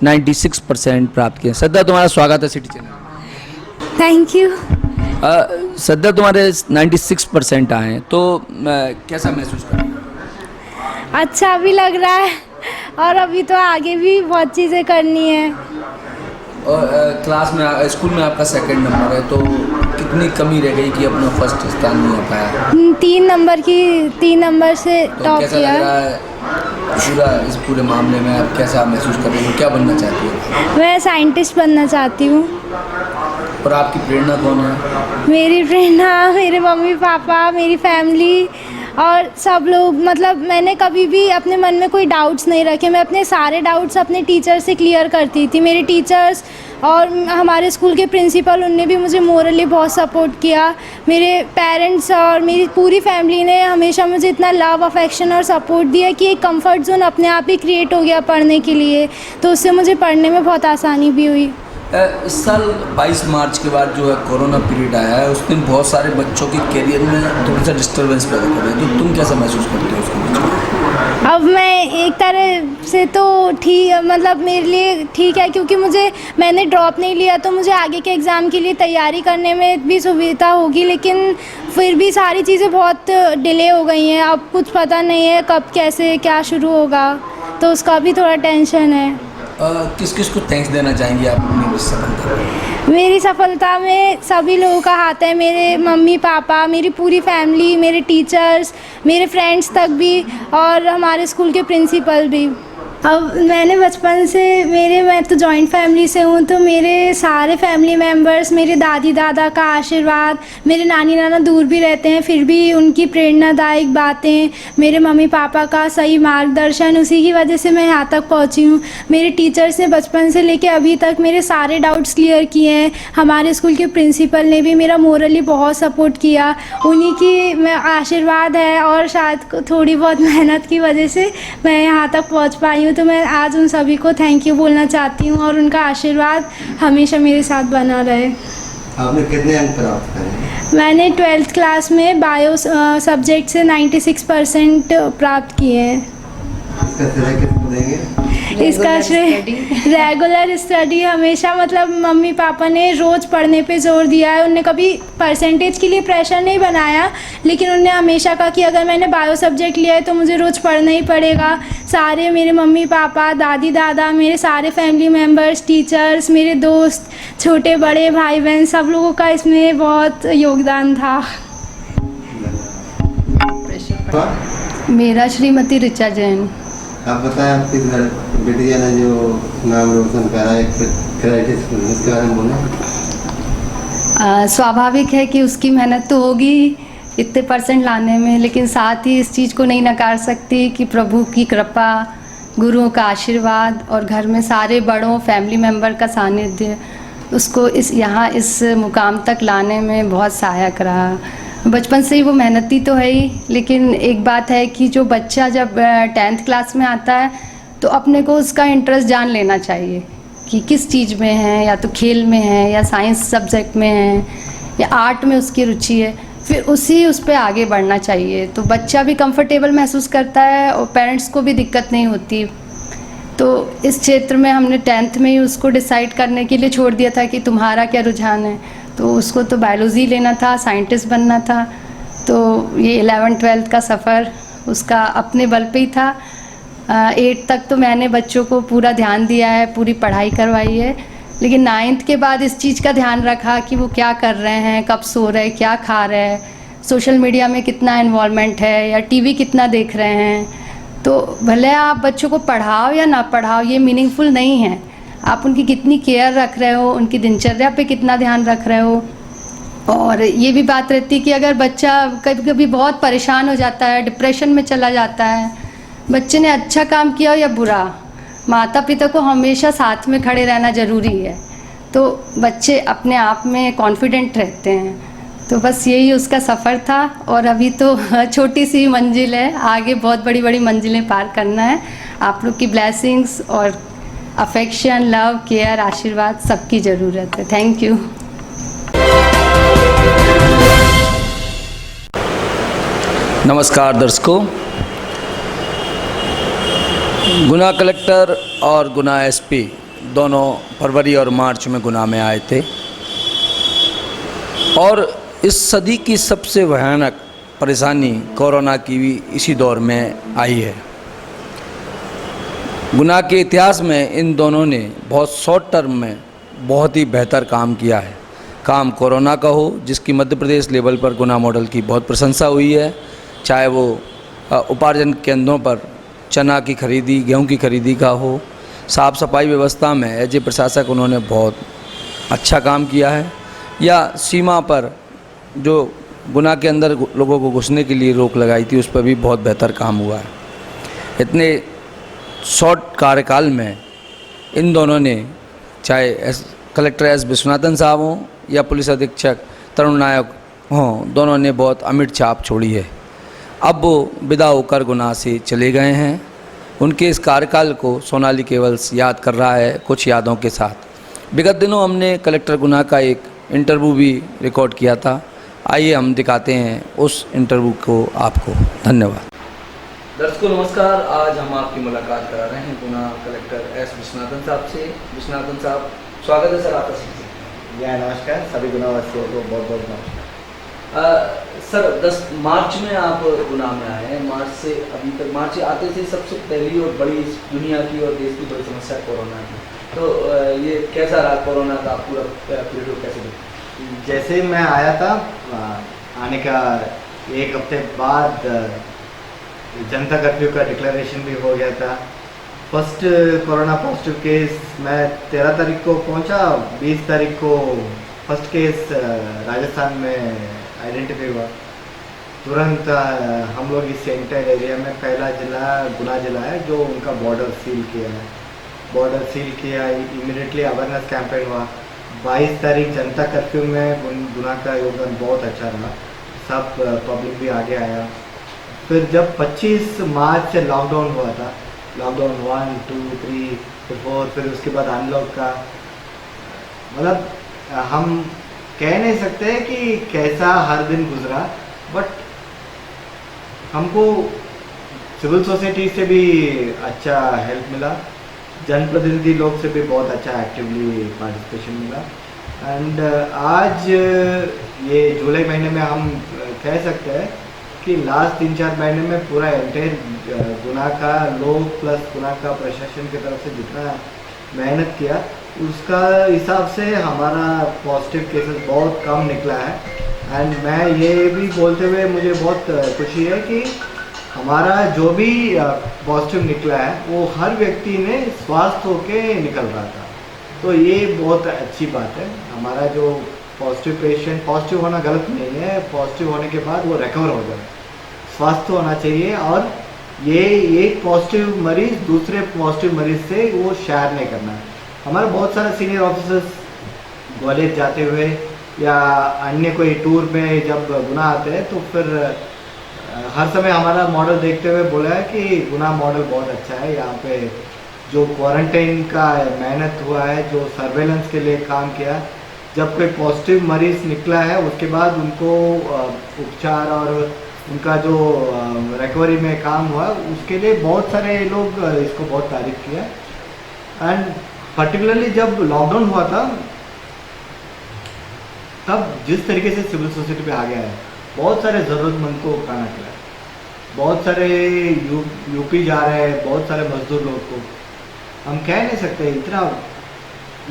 [SPEAKER 9] 96% प्राप्त किया। श्रद्धा, तुम्हारा स्वागत है city channel.
[SPEAKER 10] Thank you.
[SPEAKER 9] Shraddha, तुम्हारे 96% आए तो कैसा महसूस कर रही हो?
[SPEAKER 10] अच्छा भी लग रहा है और अभी तो आगे भी बहुत चीज़ें करनी है।
[SPEAKER 9] और क्लास में, स्कूल में आपका 2nd नंबर है, तो कितनी कमी रह गई कि अपना 1st स्थान नहीं हो पाया?
[SPEAKER 10] 3 नंबर से
[SPEAKER 9] तो
[SPEAKER 10] टॉप
[SPEAKER 9] कैसा
[SPEAKER 10] किया।
[SPEAKER 9] लग रहा है इस पूरे मामले में? आप कैसा महसूस कर रहे हो? क्या बनना चाहती हो?
[SPEAKER 10] मैं साइंटिस्ट बनना चाहती हूँ।
[SPEAKER 9] और आपकी प्रेरणा कौन है?
[SPEAKER 10] मेरी प्रेरणा मेरे मम्मी पापा, मेरी फैमिली और सब लोग। मतलब मैंने कभी भी अपने मन में कोई डाउट्स नहीं रखे। मैं अपने सारे डाउट्स अपने टीचर से क्लियर करती थी। मेरे टीचर्स और हमारे स्कूल के प्रिंसिपल, उनने भी मुझे मोरली बहुत सपोर्ट किया। मेरे पेरेंट्स और मेरी पूरी फैमिली ने हमेशा मुझे इतना लव, अफेक्शन और सपोर्ट दिया कि एक कंफर्ट जोन अपने आप ही क्रिएट हो गया पढ़ने के लिए। तो उससे मुझे पढ़ने में बहुत आसानी भी हुई।
[SPEAKER 9] इस साल 22 मार्च के बाद जो है कोरोना पीरियड आया है, उस दिन बहुत सारे बच्चों के करियर में थोड़ा सा डिस्टर्बेंस पैदा कर रहे हैं, तो तुम कैसा महसूस करते हो उसके बीच में?
[SPEAKER 10] अब मैं एक तरह से तो ठीक, मतलब मेरे लिए ठीक है, क्योंकि मैंने ड्रॉप नहीं लिया तो मुझे आगे के एग्ज़ाम के लिए तैयारी करने में भी सुविधा होगी, लेकिन फिर भी सारी चीज़ें बहुत डिले हो गई हैं। अब कुछ पता नहीं है कब कैसे क्या शुरू होगा, तो उसका भी थोड़ा टेंशन है।
[SPEAKER 9] किस किस को थैंक्स देना चाहेंगे आप अपनी सफलता?
[SPEAKER 10] मेरी सफलता में सभी लोगों का हाथ है, मेरे मम्मी पापा, मेरी पूरी फैमिली, मेरे टीचर्स, मेरे फ्रेंड्स तक भी, और हमारे स्कूल के प्रिंसिपल भी। अब मैंने बचपन से मैं तो जॉइंट फैमिली से हूँ, तो मेरे सारे फैमिली मेम्बर्स, मेरे दादी दादा का आशीर्वाद, मेरे नानी नाना दूर भी रहते हैं फिर भी उनकी प्रेरणादायक बातें, मेरे मम्मी पापा का सही मार्गदर्शन, उसी की वजह से मैं यहाँ तक पहुँची हूँ। मेरे टीचर्स ने बचपन से लेकर अभी तक मेरे सारे डाउट्स क्लियर किए हैं। हमारे स्कूल के प्रिंसिपल ने भी मेरा मोरली बहुत सपोर्ट किया, उन्हीं की मैं आशीर्वाद है और शायद थोड़ी बहुत मेहनत की वजह से मैं यहाँ तक पहुँच पाई हूँ। तो मैं आज उन सभी को थैंक यू बोलना चाहती हूँ और उनका आशीर्वाद हमेशा मेरे साथ बना रहे।
[SPEAKER 11] आपने कितने अंक प्राप्त करे?
[SPEAKER 10] मैंने 12th क्लास में बायो सब्जेक्ट से 96% प्राप्त किए हैं।
[SPEAKER 11] इसका श्रेय किसको देंगे?
[SPEAKER 10] इसका श्रेय रेगुलर स्टडी, हमेशा मतलब मम्मी पापा ने रोज़ पढ़ने पे जोर दिया है। उनने कभी परसेंटेज के लिए प्रेशर नहीं बनाया, लेकिन उनने हमेशा कहा कि अगर मैंने बायो सब्जेक्ट लिया है तो मुझे रोज़ पढ़ना ही पड़ेगा। सारे मेरे मम्मी पापा, दादी दादा, मेरे सारे फैमिली मेम्बर्स, टीचर्स, मेरे दोस्त, छोटे बड़े भाई बहन, सब लोगों का इसमें बहुत योगदान था।
[SPEAKER 12] मेरा श्रीमती ऋचा जैन।
[SPEAKER 11] आप बताएं, आपकी बेटिया ने जो नाम रोशन करा है क्रेडिट, इसके बारे में बोलें।
[SPEAKER 12] स्वाभाविक है कि उसकी मेहनत तो होगी इतने परसेंट लाने में, लेकिन साथ ही इस चीज़ को नहीं नकार सकती कि प्रभु की कृपा, गुरुओं का आशीर्वाद और घर में सारे बड़ों फैमिली मेम्बर का सानिध्य उसको यहाँ इस मुकाम तक लाने में बहुत सहायक रहा। बचपन से ही वो मेहनती तो है ही, लेकिन एक बात है कि जो बच्चा जब 10th क्लास में आता है तो अपने को उसका इंटरेस्ट जान लेना चाहिए कि किस चीज़ में है, या तो खेल में है या साइंस सब्जेक्ट में है या आर्ट में उसकी रुचि है, फिर उस पर आगे बढ़ना चाहिए। तो बच्चा भी कंफर्टेबल महसूस करता है और पेरेंट्स को भी दिक्कत नहीं होती। तो इस क्षेत्र में हमने 10th में ही उसको डिसाइड करने के लिए छोड़ दिया था कि तुम्हारा क्या रुझान है, तो उसको तो बायोलॉजी लेना था, साइंटिस्ट बनना था। तो ये 11th-12th का सफ़र उसका अपने बल पे ही था। 8th तक तो मैंने बच्चों को पूरा ध्यान दिया है, पूरी पढ़ाई करवाई है, लेकिन 9th के बाद इस चीज़ का ध्यान रखा कि वो क्या कर रहे हैं, कब सो रहे हैं, क्या खा रहे हैं, सोशल मीडिया में कितना इन्वॉल्वमेंट है या टीवी कितना देख रहे हैं। तो भले आप बच्चों को पढ़ाओ या ना पढ़ाओ, ये मीनिंगफुल नहीं है। आप उनकी कितनी केयर रख रहे हो, उनकी दिनचर्या पे कितना ध्यान रख रहे हो। और ये भी बात रहती है कि अगर बच्चा कभी कभी बहुत परेशान हो जाता है, डिप्रेशन में चला जाता है, बच्चे ने अच्छा काम किया हो या बुरा, माता पिता को हमेशा साथ में खड़े रहना ज़रूरी है। तो बच्चे अपने आप में कॉन्फिडेंट रहते हैं। तो बस यही उसका सफ़र था और अभी तो छोटी सी मंजिल है, आगे बहुत बड़ी बड़ी मंजिलें पार करना है। आप लोग की ब्लेसिंग्स और अफेक्शन, लव, केयर, आशीर्वाद सबकी ज़रूरत है। Thank you.
[SPEAKER 9] नमस्कार दर्शकों, गुना कलेक्टर और गुना एसपी दोनों फरवरी और मार्च में गुना में आए थे और इस सदी की सबसे भयानक परेशानी कोरोना की भी इसी दौर में आई है। गुना के इतिहास में इन दोनों ने बहुत शॉर्ट टर्म में बहुत ही बेहतर काम किया है। काम कोरोना का हो, जिसकी मध्य प्रदेश लेवल पर गुना मॉडल की बहुत प्रशंसा हुई है, चाहे वो उपार्जन केंद्रों पर चना की खरीदी, गेहूं की खरीदी का हो, साफ़ सफाई व्यवस्था में एज ए प्रशासक उन्होंने बहुत अच्छा काम किया है, या सीमा पर जो गुना के अंदर लोगों को घुसने के लिए रोक लगाई थी उस पर भी बहुत बेहतर काम हुआ है। इतने शॉर्ट कार्यकाल में इन दोनों ने, चाहे कलेक्टर एस विश्वनाथन साहब हों या पुलिस अधीक्षक तरुण नायक हों, दोनों ने बहुत अमिट छाप छोड़ी है। अब वो विदा होकर गुना से चले गए हैं। उनके इस कार्यकाल को सोनाली केवल्स याद कर रहा है कुछ यादों के साथ। विगत दिनों हमने कलेक्टर गुना का एक इंटरव्यू भी रिकॉर्ड किया था। आइए हम दिखाते हैं उस इंटरव्यू को आपको। धन्यवाद। दर्शकों नमस्कार, आज हम आपकी मुलाकात करा रहे हैं गुना कलेक्टर एस विश्वनाथन साहब से। विश्वनाथन साहब, स्वागत है सर आपका सिटी चैनल।
[SPEAKER 11] या नमस्कार, सभी गुनावासियों को बहुत बहुत नमस्कार।
[SPEAKER 9] सर 10 मार्च में आप गुना में आए हैं। मार्च से अभी तक, मार्च आते से सबसे पहली और बड़ी दुनिया की और देश की बड़ी समस्या कोरोना की, तो ये कैसा रहा कोरोना का पूरा पीरियड, कैसे देखते?
[SPEAKER 11] जैसे मैं आया था, आने का एक हफ्ते बाद जनता कर्फ्यू का डिक्लेरेशन भी हो गया था। फर्स्ट कोरोना पॉजिटिव केस मैं 13 तारीख को पहुंचा, 20 तारीख को फर्स्ट केस राजस्थान में आइडेंटिफाई हुआ। तुरंत हम लोग इस एंटायर एरिया में पहला जिला गुना जिला है जो उनका बॉर्डर सील किया है। बॉर्डर सील किया, इमीडिएटली अवेयरनेस कैंपेन हुआ। 22 तारीख जनता कर्फ्यू में गुना का योगदान बहुत अच्छा रहा, सब पब्लिक भी आगे आया। फिर जब 25 मार्च से लॉकडाउन हुआ था, लॉकडाउन 1, 2, 3, 4, फिर उसके बाद अनलॉक का, मतलब हम कह नहीं सकते कि कैसा हर दिन गुजरा, बट हमको सिविल सोसाइटी से भी अच्छा हेल्प मिला, जनप्रतिनिधि लोग से भी बहुत अच्छा एक्टिवली पार्टिसिपेशन मिला। एंड आज ये जुलाई महीने में हम कह सकते हैं कि लास्ट 3-4 महीने में पूरा एंटायर गुना का लोग प्लस गुना का प्रशासन की तरफ से जितना मेहनत किया उसका हिसाब से हमारा पॉजिटिव केसेस बहुत कम निकला है। एंड मैं ये भी बोलते हुए मुझे बहुत खुशी है कि हमारा जो भी पॉजिटिव निकला है वो हर व्यक्ति ने स्वस्थ होके निकल रहा था, तो ये बहुत अच्छी बात है। हमारा जो पॉजिटिव पेशेंट, पॉजिटिव होना गलत नहीं है, पॉजिटिव होने के बाद वो रिकवर हो जाए, स्वस्थ होना चाहिए। और ये एक पॉजिटिव मरीज दूसरे पॉजिटिव मरीज से वो शेयर नहीं करना है। हमारे बहुत सारे सीनियर ऑफिसर्स ग्वालियर जाते हुए या अन्य कोई टूर में जब गुना आते हैं तो फिर हर समय हमारा मॉडल देखते हुए बोला है कि गुना मॉडल बहुत अच्छा है। यहाँ पे जो क्वारंटाइन का मेहनत हुआ है, जो सर्वेलेंस के लिए काम किया, जब कोई पॉजिटिव मरीज निकला है उसके बाद उनको उपचार और उनका जो रिकवरी में काम हुआ, उसके लिए बहुत सारे लोग इसको बहुत तारीफ किया। एंड पर्टिकुलरली जब लॉकडाउन हुआ था तब जिस तरीके से सिविल सोसाइटी पे आ गया है, बहुत सारे ज़रूरतमंद को खाना खिलाया, बहुत सारे यूपी जा रहे हैं, बहुत सारे मजदूर लोग को हम कह नहीं सकते, इतना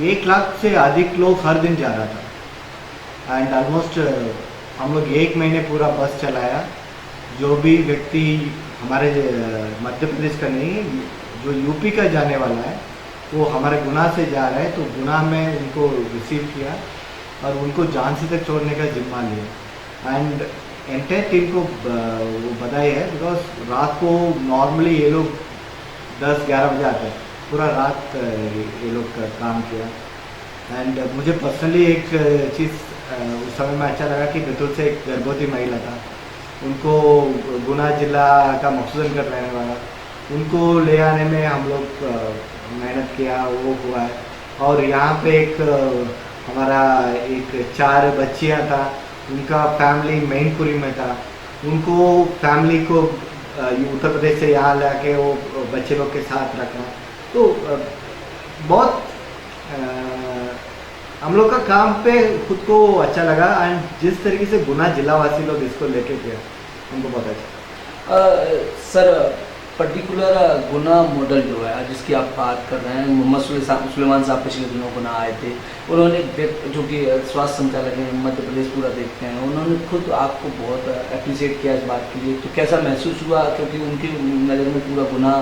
[SPEAKER 11] 1 लाख से अधिक लोग हर दिन जा रहा था। एंड ऑलमोस्ट हम लोग 1 महीने पूरा बस चलाया। जो भी व्यक्ति हमारे मध्य प्रदेश का नहीं, जो यूपी का जाने वाला है वो हमारे गुना से जा रहा है, तो गुना में उनको रिसीव किया और उनको झांसी तक छोड़ने का जिम्मा लिया। एंड एंटायर टीम को वो बधाई है, बिकॉज रात को नॉर्मली ये लोग 10-11 बजे आते हैं, पूरा रात ये लोग का काम किया। एंड मुझे पर्सनली एक चीज़ उस समय में अच्छा लगा कि बितुल से एक गर्भवती महिला था, उनको गुना जिला का मकसूदन कर रहने वाला, उनको ले आने में हम लोग मेहनत किया, वो हुआ है। और यहाँ पे एक हमारा 4 बच्चियाँ था, उनका फैमिली मैनपुरी में था, उनको फैमिली को उत्तर प्रदेश से यहाँ ला के वो बच्चे लोग के साथ रखना, तो बहुत हम लोग का काम पे खुद को अच्छा लगा। एंड जिस तरीके से गुना जिला वासी लोग इसको लेके गए हमको बहुत अच्छा।
[SPEAKER 9] सर पर्टिकुलर गुना मॉडल जो है जिसकी आप बात कर रहे हैं, मोहम्मद सुलेमान साहब पिछले दिनों गुना आए थे, उन्होंने जो कि स्वास्थ्य संचालक हैं मध्य प्रदेश पूरा देखते हैं, उन्होंने खुद आपको बहुत अप्रिशिएट किया इस बात के लिए, तो कैसा महसूस हुआ, क्योंकि उनकी नज़र में पूरा गुना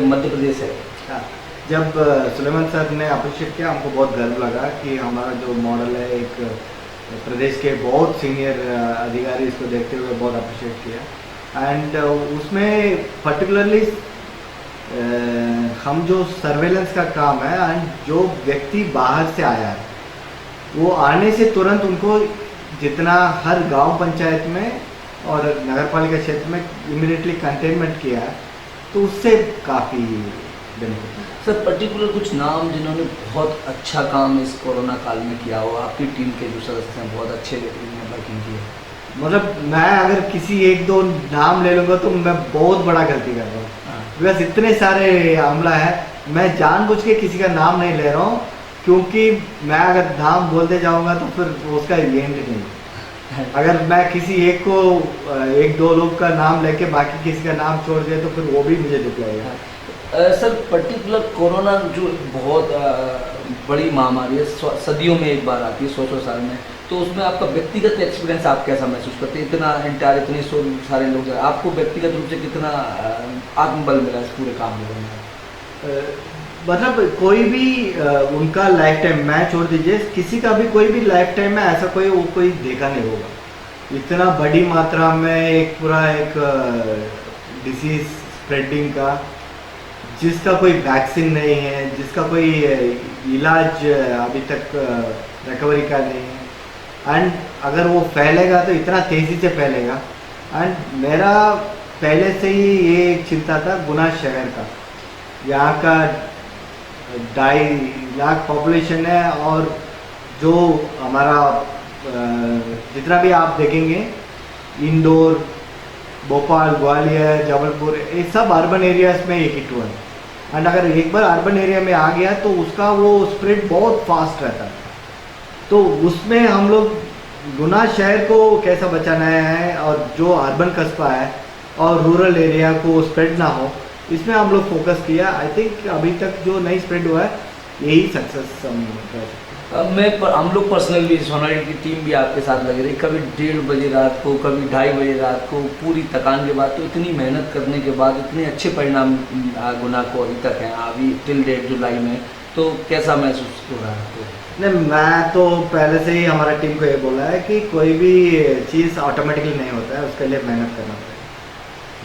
[SPEAKER 9] मध्य प्रदेश है।
[SPEAKER 11] हाँ, जब सुलेमान सर ने अप्रिशिएट किया हमको बहुत गर्व लगा कि हमारा जो मॉडल है, एक प्रदेश के बहुत सीनियर अधिकारी इसको देखते हुए बहुत अप्रिशिएट किया। एंड उसमें पर्टिकुलरली हम जो सर्वेलेंस का काम है, एंड जो व्यक्ति बाहर से आया है वो आने से तुरंत उनको जितना हर गांव पंचायत में और नगर पालिका क्षेत्र में इमीडिएटली कंटेनमेंट किया है, तो उससे काफ़ी
[SPEAKER 9] बेनिफिट। सर पर्टिकुलर कुछ नाम जिन्होंने बहुत अच्छा काम इस कोरोना काल में किया हो, आपकी टीम के जो सदस्य हैं बहुत अच्छे वर्किंग की है?
[SPEAKER 11] मतलब मैं अगर किसी एक दो नाम ले लूँगा तो मैं बहुत बड़ा गलती कर रहा हूँ, बिकॉज इतने सारे आमला है। मैं जानबूझ के किसी का नाम नहीं ले रहा हूँ, क्योंकि मैं अगर नाम बोलते जाऊँगा तो फिर उसका एंड नहीं। अगर मैं किसी एक को एक दो लोग का नाम लेके बाकी किसी का नाम छोड़ दिया तो फिर वो भी मुझे दुख लगेगा।
[SPEAKER 9] सर पर्टिकुलर कोरोना जो बहुत बड़ी महामारी है, सदियों में एक बार आती है, 100 साल में, तो उसमें आपका व्यक्तिगत एक्सपीरियंस आप कैसा महसूस करते हैं? इतना एंटायर इतने सारे लोग, आपको व्यक्तिगत रूप से कितना आत्मबल मिला इस पूरे काम में?
[SPEAKER 11] मतलब कोई भी उनका लाइफ टाइम, मैं छोड़ दीजिए, किसी का भी कोई भी लाइफ टाइम में ऐसा कोई देखा नहीं होगा इतना बड़ी मात्रा में एक पूरा एक डिसीज स्प्रेडिंग का, जिसका कोई वैक्सीन नहीं है, जिसका कोई इलाज अभी तक रिकवरी का नहीं है। एंड अगर वो फैलेगा तो इतना तेज़ी से फैलेगा। एंड मेरा पहले से ही ये चिंता था गुना शहर का, यहाँ का 2.5 लाख पॉपुलेशन है, और जो हमारा जितना भी आप देखेंगे इंदौर, भोपाल, ग्वालियर, जबलपुर, ये सब अर्बन एरियाज में एक हिट हुआ है। एंड अगर एक बार अर्बन एरिया में आ गया तो उसका वो स्प्रेड बहुत फास्ट रहता है। तो उसमें हम लोग गुना शहर को कैसा बचाना है, और जो अर्बन कस्बा है और रूरल एरिया को स्प्रेड ना हो, इसमें हम लोग फोकस किया। आई थिंक अभी तक जो नहीं स्प्रेड हुआ है यही सक्सेस हम कर सकते हैं।
[SPEAKER 9] हम लोग पर्सनली सोनाली की टीम भी आपके साथ लगी रही, कभी 1:30 बजे रात को, कभी 2:30 बजे रात को, पूरी थकान के बाद। तो इतनी मेहनत करने के बाद इतने अच्छे परिणाम गुना को अभी तक हैं, अभी टिल डेट जुलाई में, तो कैसा महसूस हो रहा है आपको?
[SPEAKER 11] नहीं, मैं तो पहले से ही हमारा टीम को ये बोला है कि कोई भी चीज़ ऑटोमेटिकली नहीं होता है, उसके लिए मेहनत करना पड़ेगा।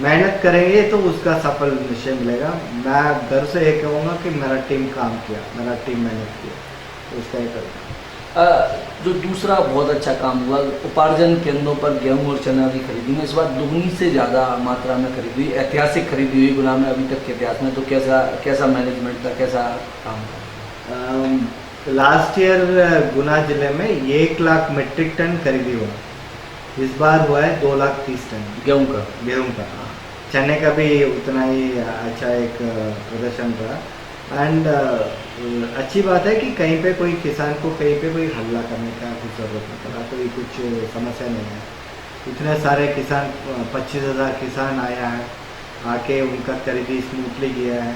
[SPEAKER 11] मेहनत करेंगे तो उसका सफल निश्चय मिलेगा। मैं घर से ये कहूँगा कि मेरा टीम काम किया, मेरा टीम मेहनत किया, तो उसका ही करेगा।
[SPEAKER 9] जो दूसरा बहुत अच्छा काम हुआ, उपार्जन केंद्रों पर गेहूं और चना की खरीदी में इस बार दुगनी से ज़्यादा मात्रा में खरीदी हुई, ऐतिहासिक खरीदी हुई गुना में अभी तक के इतिहास में। तो कैसा मैनेजमेंट था, कैसा काम था?
[SPEAKER 11] लास्ट ईयर गुना जिले में 1 लाख मीट्रिक टन खरीदी हुआ, इस बार हुआ है 2,30,000 टन गेहूँ का। चने का भी उतना ही अच्छा एक प्रदर्शन रहा। एंड अच्छी बात है कि कहीं पे कोई किसान को कहीं पे कोई हल्ला करने का कुछ ज़रूरत नहीं पड़ा, कोई कुछ समस्या नहीं है। इतने सारे किसान, 25,000 किसान आया है, आके उनका खरीदी स्मूथली किया है,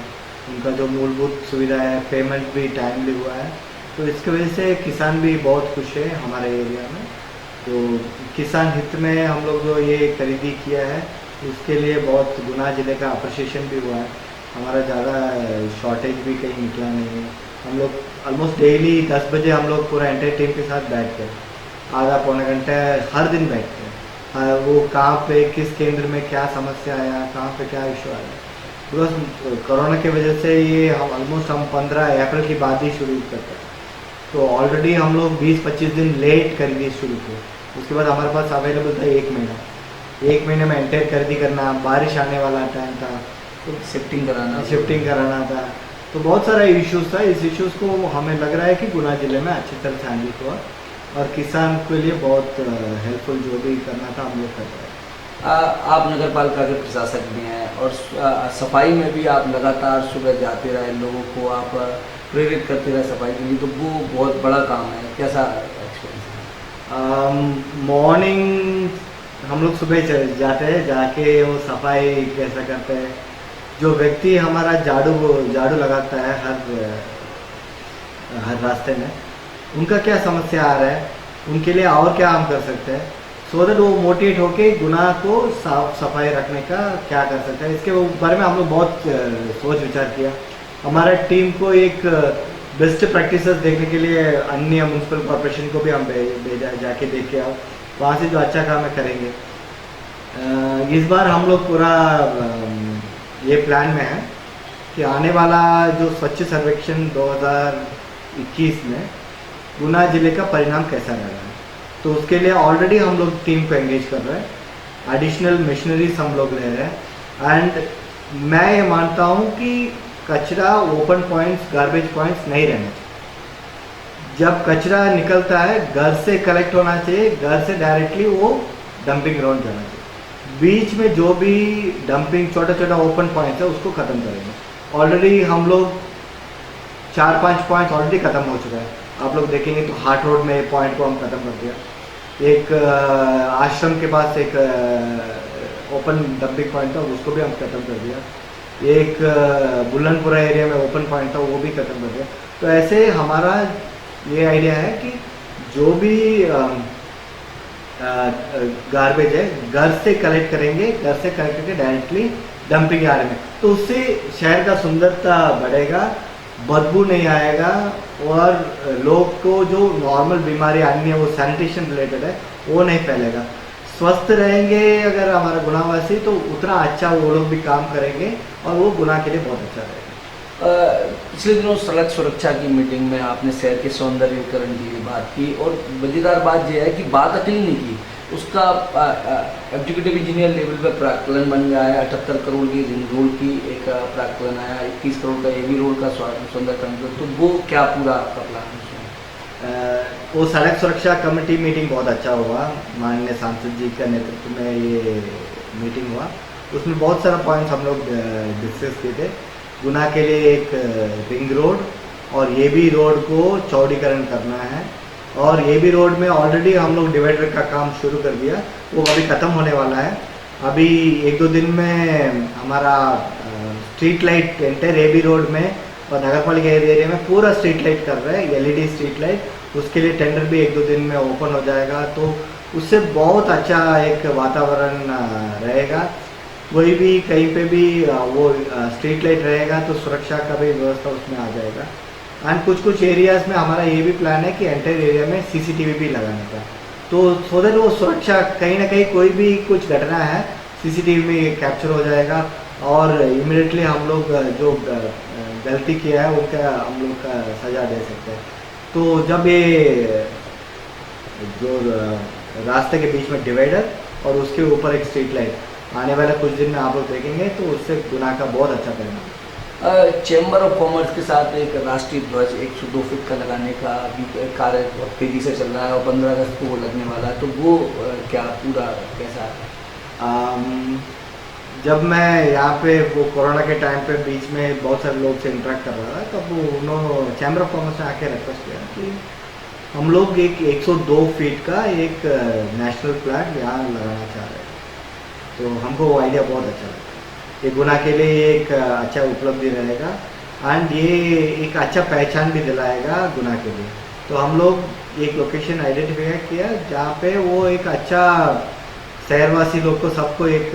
[SPEAKER 11] उनका जो मूलभूत सुविधा है, पेमेंट भी टाइमली हुआ है। तो इसकी वजह से किसान भी बहुत खुश है हमारे एरिया में। तो किसान हित में हम लोग जो ये खरीदी किया है उसके लिए बहुत गुना जिले का अप्रिशिएशन भी हुआ है। हमारा ज़्यादा शॉर्टेज भी कहीं निकला नहीं है। हम लोग ऑलमोस्ट डेली 10 बजे हम लोग पूरा एंटायर टीम के साथ बैठते हैं, आधा पौना घंटा हर दिन बैठते हैं। वो कहाँ पे किस केंद्र में क्या समस्या आया, कहाँ पे क्या इशू आया। बिकॉज कोरोना की वजह से ये हम ऑलमोस्ट 15 अप्रैल की बाद ही शुरू करते हैं, तो ऑलरेडी हम लोग 20-25 दिन लेट खरीदी शुरू किए। उसके बाद हमारे पास अवेलेबल था 1 महीना। 1 महीने में एंटायर खरीदी करना, बारिश आने वाला टाइम था,
[SPEAKER 9] तो शिफ्टिंग
[SPEAKER 11] कराना था, तो बहुत सारा इश्यूज़ था। इस इश्यूज़ को हमें लग रहा है कि गुना जिले में अच्छी तरह से हैंडल हुआ, और किसान के लिए बहुत हेल्पफुल जो भी करना था हम लोग कर रहे हैं।
[SPEAKER 9] आप नगर पालिका के प्रशासक भी हैं, और सफाई में भी आप लगातार सुबह जाते रहे, लोगों को आप प्रेरित करते रहे सफाई के लिए, तो वो बहुत बड़ा काम है। कैसा एक्सपीरियंस?
[SPEAKER 11] मॉर्निंग हम लोग सुबह जाते हैं, जाके वो सफाई कैसा करते हैं। जो व्यक्ति हमारा झाड़ू लगाता है हर रास्ते में, उनका क्या समस्या आ रहा है, उनके लिए और क्या हम कर सकते हैं, सो दैट वो मोटिवेट होके गुना को साफ सफाई रखने का क्या कर सकते हैं। इसके बारे में हम लोग बहुत सोच विचार किया। हमारा टीम को एक बेस्ट प्रैक्टिसेस देखने के लिए अन्य म्यूनसिपल कॉर्पोरेशन को भी हम भेजा, जाके देख के आओ, वहाँ से जो अच्छा काम है करेंगे। इस बार हम लोग पूरा ये प्लान में है कि आने वाला जो स्वच्छ सर्वेक्षण 2021 में गुना जिले का परिणाम कैसा रह रहा है, तो उसके लिए ऑलरेडी हम लोग टीम को एंगेज कर रहे हैं। एडिशनल मशीनरीज हम लोग ले रहे हैं। एंड मैं ये मानता हूँ कि कचरा ओपन पॉइंट्स, गार्बेज पॉइंट्स नहीं रहने चाहिए। जब कचरा निकलता है घर से कलेक्ट होना चाहिए, घर से डायरेक्टली वो डंपिंग ग्राउंड जाना चाहिए। बीच में जो भी डंपिंग छोटा छोटा ओपन पॉइंट है उसको ख़त्म करेंगे। ऑलरेडी हम लोग 4-5 पॉइंट ऑलरेडी ख़त्म हो चुका है। आप लोग देखेंगे तो हार्ट रोड में पॉइंट को हम ख़त्म कर दिया, एक आश्रम के पास एक ओपन डंपिंग पॉइंट था उसको भी हम ख़त्म कर दिया, एक बुल्लनपुरा एरिया में ओपन पॉइंट था वो भी ख़त्म कर दिया। तो ऐसे हमारा ये आइडिया है कि जो भी गार्बेज है घर से कलेक्ट करेंगे, घर से कलेक्ट करके डायरेक्टली डंपिंग यार्ड में, तो उससे शहर का सुंदरता बढ़ेगा, बदबू नहीं आएगा और लोग को जो नॉर्मल बीमारी आनी है वो सैनिटेशन रिलेटेड है वो नहीं फैलेगा। स्वस्थ रहेंगे अगर हमारा गुनावासी तो उतना अच्छा वो लोग भी काम करेंगे और वो गुना के लिए बहुत अच्छा रहेगा।
[SPEAKER 9] पिछले दिनों सड़क सुरक्षा की मीटिंग में आपने शहर के सौंदर्यीकरण की बात की और मजेदार बात यह है कि बात अकेली नहीं की, उसका एग्जीक्यूटिव इंजीनियर लेवल पर प्राक्कलन बन गया है। 78 करोड़ की रिंग रोड की एक प्राक्कलन आया, 21 करोड़ का एवी रोड का सौंदर्यीकरण, तो वो क्या पूरा आपका प्लान है?
[SPEAKER 11] वो सड़क सुरक्षा कमेटी मीटिंग बहुत अच्छा हुआ, माननीय सांसद जी का नेतृत्व में ये मीटिंग हुआ। उसमें बहुत सारा पॉइंट्स हम लोग डिस्कस किए थे। गुना के लिए एक रिंग रोड और ये भी रोड को चौड़ीकरण करना है और ये भी रोड में ऑलरेडी हम लोग डिवाइडर का काम शुरू कर दिया, वो अभी ख़त्म होने वाला है। अभी 1-2 दिन में हमारा street light enter A B road में और नगर पालिका एरिया में पूरा स्ट्रीट लाइट कर रहे हैं, LED स्ट्रीट लाइट, उसके लिए टेंडर भी 1-2 दिन में ओपन हो जाएगा। तो उससे बहुत अच्छा एक वातावरण रहेगा। कोई भी कहीं पे भी वो स्ट्रीट लाइट रहेगा तो सुरक्षा का भी व्यवस्था उसमें आ जाएगा। एंड कुछ एरियाज़ में हमारा ये भी प्लान है कि एंटायर एरिया में CCTV भी लगाने का, तो सो दैट वो सुरक्षा कहीं ना कहीं कोई भी कुछ घटना है CCTV में कैप्चर हो जाएगा और इमीडिएटली हम लोग जो गलती किया है उनका हम लोग का सज़ा दे सकते हैं। तो जब ये जो रास्ते के बीच में डिवाइडर और उसके ऊपर एक स्ट्रीट लाइट आने वाले कुछ दिन में आप लोग देखेंगे तो उससे गुना का बहुत अच्छा परिणाम।
[SPEAKER 9] चैम्बर ऑफ कॉमर्स के साथ एक राष्ट्रीय ध्वज 102 फीट का लगाने का भी कार्य बहुत तेज़ी से चल रहा है और 15 अगस्त को वो लगने वाला है, तो वो क्या पूरा कैसा है?
[SPEAKER 11] जब मैं यहाँ पे वो कोरोना के टाइम पे बीच में बहुत सारे लोग से इंटरेक्ट कर रहा था, तब वो उन्होंने चैम्बर ऑफ कॉमर्स ने आके रिक्वेस्ट किया कि हम लोग एक 102 फीट का एक नेशनल फ्लैग यहाँ लगाना चाह रहे हैं। तो हमको वो आइडिया बहुत अच्छा लगा। ये गुना के लिए एक अच्छा उपलब्धि रहेगा एंड ये एक अच्छा पहचान भी दिलाएगा गुना के लिए। तो हम लोग एक लोकेशन आइडेंटिफाई किया जहाँ पे वो एक अच्छा शहरवासी लोग को सबको एक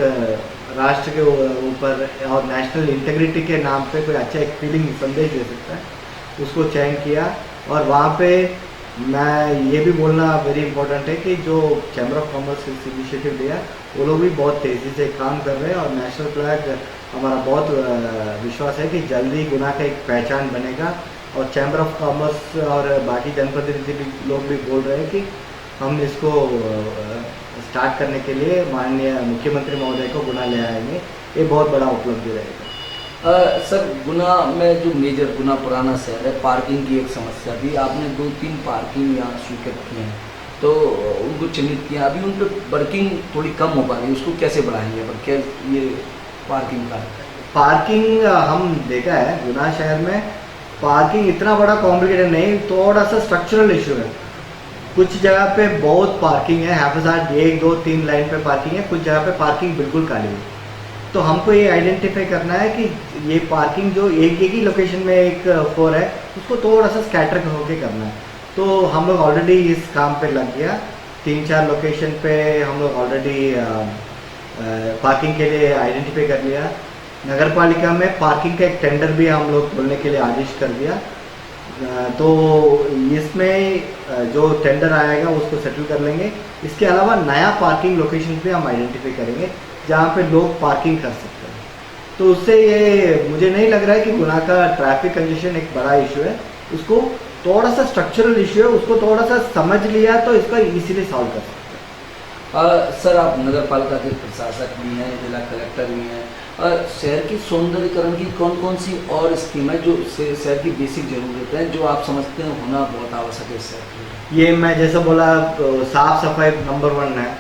[SPEAKER 11] राष्ट्र के ऊपर और नेशनल इंटीग्रिटी के नाम पे कोई अच्छा एक फीलिंग संदेश दे सकता है, उसको चयन किया। और वहाँ पे मैं ये भी बोलना वेरी इंपॉर्टेंट है कि जो चैम्बर ऑफ कॉमर्स इस इनिशिएटिव लिया वो लोग भी बहुत तेज़ी से काम कर रहे हैं और नेशनल फ्लैग हमारा बहुत विश्वास है कि जल्दी गुना का एक पहचान बनेगा। और चैम्बर ऑफ कॉमर्स और बाकी जनप्रतिनिधि लोग भी बोल रहे हैं कि हम इसको स्टार्ट करने के लिए माननीय मुख्यमंत्री महोदय को गुना ले आएंगे, ये बहुत बड़ा उपलब्धि रहेगा।
[SPEAKER 9] सर, गुना में जो मेजर गुना पुराना शहर है, पार्किंग की एक समस्या थी, आपने 2-3 पार्किंग यहाँ स्वीकृत की हैं तो उनको चिन्हित किया, अभी उन पर वर्किंग थोड़ी कम हो पा रही है, उसको कैसे बढ़ाएंगे? पर क्या ये
[SPEAKER 11] पार्किंग हम देखा है गुना शहर में पार्किंग इतना बड़ा कॉम्प्लिकेटेड नहीं, थोड़ा सा स्ट्रक्चरल इशू है। कुछ जगह पे बहुत पार्किंग है, हाफिज़ात 1, 2, 3 लाइन पे पार्किंग है, कुछ जगह पे पार्किंग बिल्कुल खाली है। तो हमको ये आइडेंटिफाई करना है कि ये पार्किंग जो एक ही लोकेशन में एक फ्लोर है उसको थोड़ा सा स्कैटर होके करना है। तो हम लोग ऑलरेडी इस काम पे लग गया, 3-4 लोकेशन पे हम लोग ऑलरेडी पार्किंग के लिए आइडेंटिफाई कर लिया। नगर पालिका में पार्किंग का एक टेंडर भी हम लोग खोलने के लिए आदेश कर दिया। तो इसमें जो टेंडर आएगा उसको सेटल कर लेंगे। इसके अलावा नया पार्किंग लोकेशन भी हम आइडेंटिफाई करेंगे जहाँ पे लोग पार्किंग कर सकते हैं। तो उससे ये मुझे नहीं लग रहा है कि गुना का ट्रैफिक कंजेशन एक बड़ा इशू है, उसको थोड़ा सा स्ट्रक्चरल इशू है, उसको थोड़ा सा समझ लिया तो इसका इजीली सॉल्व कर सकते हैं।
[SPEAKER 9] सर, आप नगर पालिका के प्रशासक भी हैं, जिला कलेक्टर भी हैं, शहर की सौंदर्यीकरण की कौन कौन सी और स्कीम है जो शहर की बेसिक जरूरत है जो आप समझते हैं होना बहुत आवश्यक है शहर के लिए?
[SPEAKER 11] ये मैं जैसा बोला, साफ सफाई नंबर 1 है।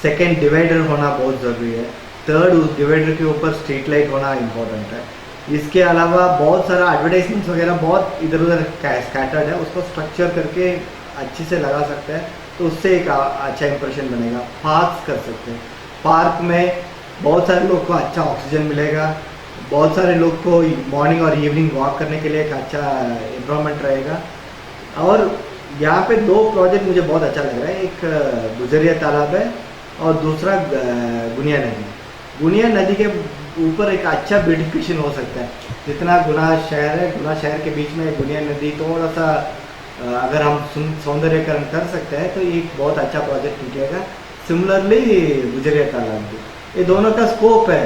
[SPEAKER 11] सेकंड, डिवाइडर होना बहुत ज़रूरी है। थर्ड, उस डिवाइडर के ऊपर स्ट्रीट लाइट होना इम्पोर्टेंट है। इसके अलावा बहुत सारा एडवर्टाइजमेंट्स वगैरह बहुत इधर उधर स्कैटर्ड है, उसको स्ट्रक्चर करके अच्छे से लगा सकते हैं, तो उससे एक अच्छा इंप्रेशन बनेगा। पार्क्स कर सकते हैं, पार्क में बहुत सारे लोग को अच्छा ऑक्सीजन मिलेगा, बहुत सारे लोग को मॉर्निंग और इवनिंग वॉक करने के लिए एक अच्छा इन्वायरमेंट रहेगा। और यहाँ पे 2 प्रोजेक्ट मुझे बहुत अच्छा लग रहा है, एक गुजरिया तालाब है और दूसरा गुनिया नदी। गुनिया नदी के ऊपर एक अच्छा ब्यूटिफिकेशन हो सकता है। जितना गुना शहर है, गुना शहर के बीच में गुनिया नदी थोड़ा सा अगर हम सौंदर्यकरण कर सकते हैं तो ये एक बहुत अच्छा प्रोजेक्ट निकलेगा। सिमिलरली गुजरिया तालाब भी, ये दोनों का स्कोप है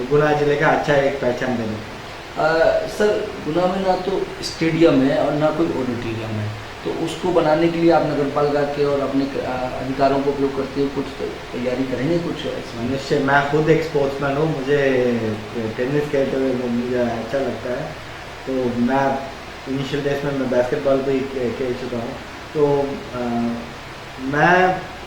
[SPEAKER 11] गुना जिले का अच्छा एक पहचान देने का।
[SPEAKER 9] सर, गुना में ना तो स्टेडियम है और ना कोई ऑडिटोरियम है, तो उसको बनाने के लिए आप नगर पालिका के और अपने अधिकारों को उपयोग करते हुए कुछ तैयारी करेंगे कुछ?
[SPEAKER 11] निश्चय, मैं खुद एक स्पोर्ट्समैन हूँ, मुझे टेनिस खेलते हुए मुझे अच्छा लगता है। तो मैं इनिशियल डेज में मैं बास्केटबॉल भी खेल चुका हूँ, तो मैं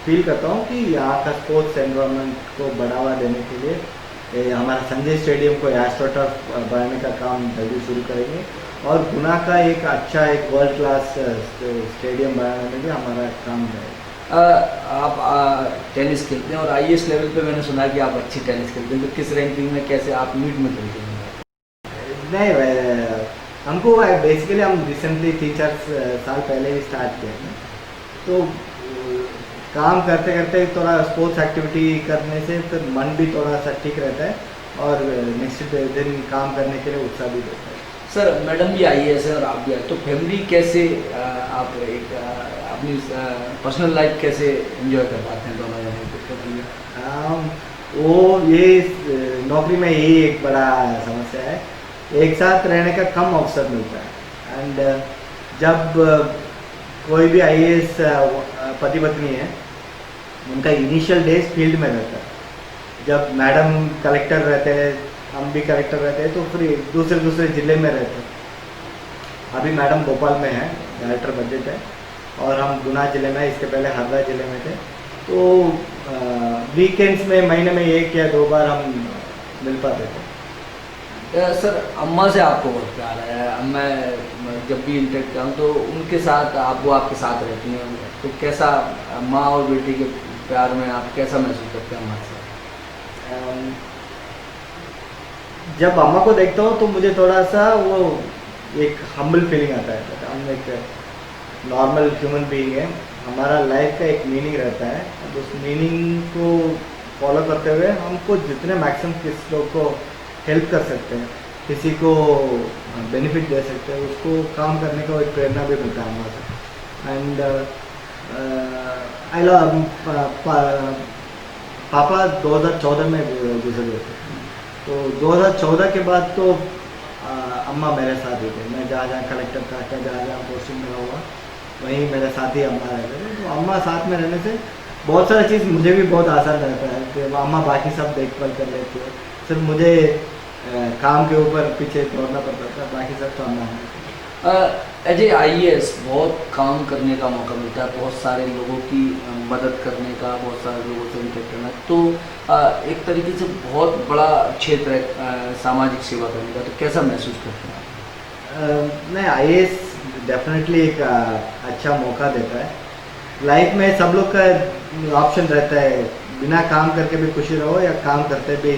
[SPEAKER 11] फील करता हूँ कि यहाँ का स्पोर्ट्स एनवायरनमेंट को बढ़ावा देने के लिए हमारा संजय स्टेडियम को एस्ट्रोटर्फ बनाने का काम जल्दी शुरू करेंगे और गुना का एक अच्छा एक वर्ल्ड क्लास स्टेडियम बनाने में भी हमारा काम रहेगा।
[SPEAKER 9] आप टेनिस खेलते हैं और आईएएस लेवल पे मैंने सुना कि आप अच्छी टेनिस खेलते हैं, तो किस रैंकिंग में कैसे आप मीट में खेलते हैं?
[SPEAKER 11] नहीं, हमको बेसिकली हम रिसेंटली 3-4 साल पहले ही स्टार्ट किए हैं, तो काम करते करते थोड़ा स्पोर्ट्स एक्टिविटी करने से फिर मन भी थोड़ा सा ठीक रहता है और नेक्स्ट दिन काम करने के लिए उत्साह भी देता है।
[SPEAKER 9] सर, मैडम भी आईएएस है और आप भी आए, तो फैमिली कैसे आप एक अपनी पर्सनल लाइफ कैसे एंजॉय कर पाते हैं दोनों जने?
[SPEAKER 11] वो ये नौकरी में यही एक बड़ा समस्या है, एक साथ रहने का कम अवसर मिलता है। एंड जब कोई भी आईएएस पति पत्नी है, उनका इनिशियल डेज फील्ड में रहता है। जब मैडम कलेक्टर रहते हैं, हम भी कलेक्टर रहते हैं, तो फिर दूसरे ज़िले में रहते हैं। अभी मैडम भोपाल में है, डायरेक्टर बजट है, और हम गुना ज़िले में, इसके पहले हरदा ज़िले में थे। तो वीकेंड्स में महीने में 1 या 2 बार हम मिल पाते थे।
[SPEAKER 9] सर, अम्मा से आपको बहुत प्यार है, मैं जब भी इंटरेक्ट करता हूँ तो उनके साथ वो आपके साथ रहती हैं, तो कैसा माँ और बेटी के प्यार में आप कैसा महसूस करते हैं अम्मा से?
[SPEAKER 11] जब अम्मा को देखता हूँ तो मुझे थोड़ा सा वो एक हम्बल फीलिंग आता है। हम एक नॉर्मल ह्यूमन बीइंग है, हमारा लाइफ का एक मीनिंग रहता है, तो उस मीनिंग को फॉलो करते हुए हमको जितने मैक्सिमम किस लोग को हेल्प कर सकते हैं, किसी को बेनिफिट दे सकते हैं, उसको काम करने का एक प्रेरणा भी मिलता है हमारे से। एंड आई लव पापा 2014 में गुजर गए थे, तो 2014 के बाद तो अम्मा मेरे साथ ही थे। मैं जहाँ कलेक्टर था, क्या जहाँ पोस्टिंग में हुआ, वहीं मेरे साथ ही अम्मा रहते थे। तो अम्मा साथ में रहने से बहुत सारी चीज़ मुझे भी बहुत आसान रहता है कि अम्मा बाकी सब देखभाल कर लेती है, सिर्फ मुझे काम के ऊपर पीछे दौड़ना पड़ता था, बाकी सब तो अम्मा है।
[SPEAKER 9] एज ए आईएएस बहुत काम करने का मौका मिलता है, बहुत सारे लोगों की मदद करने का, बहुत सारे लोगों से इंटरेक्ट करना, तो एक तरीके से बहुत बड़ा क्षेत्र है सामाजिक सेवा करने का, तो कैसा महसूस करते हैं?
[SPEAKER 11] नहीं, आईएएस डेफिनेटली एक अच्छा मौका देता है। लाइफ में सब लोग का ऑप्शन रहता है, बिना काम करके भी खुशी रहो या काम करते भी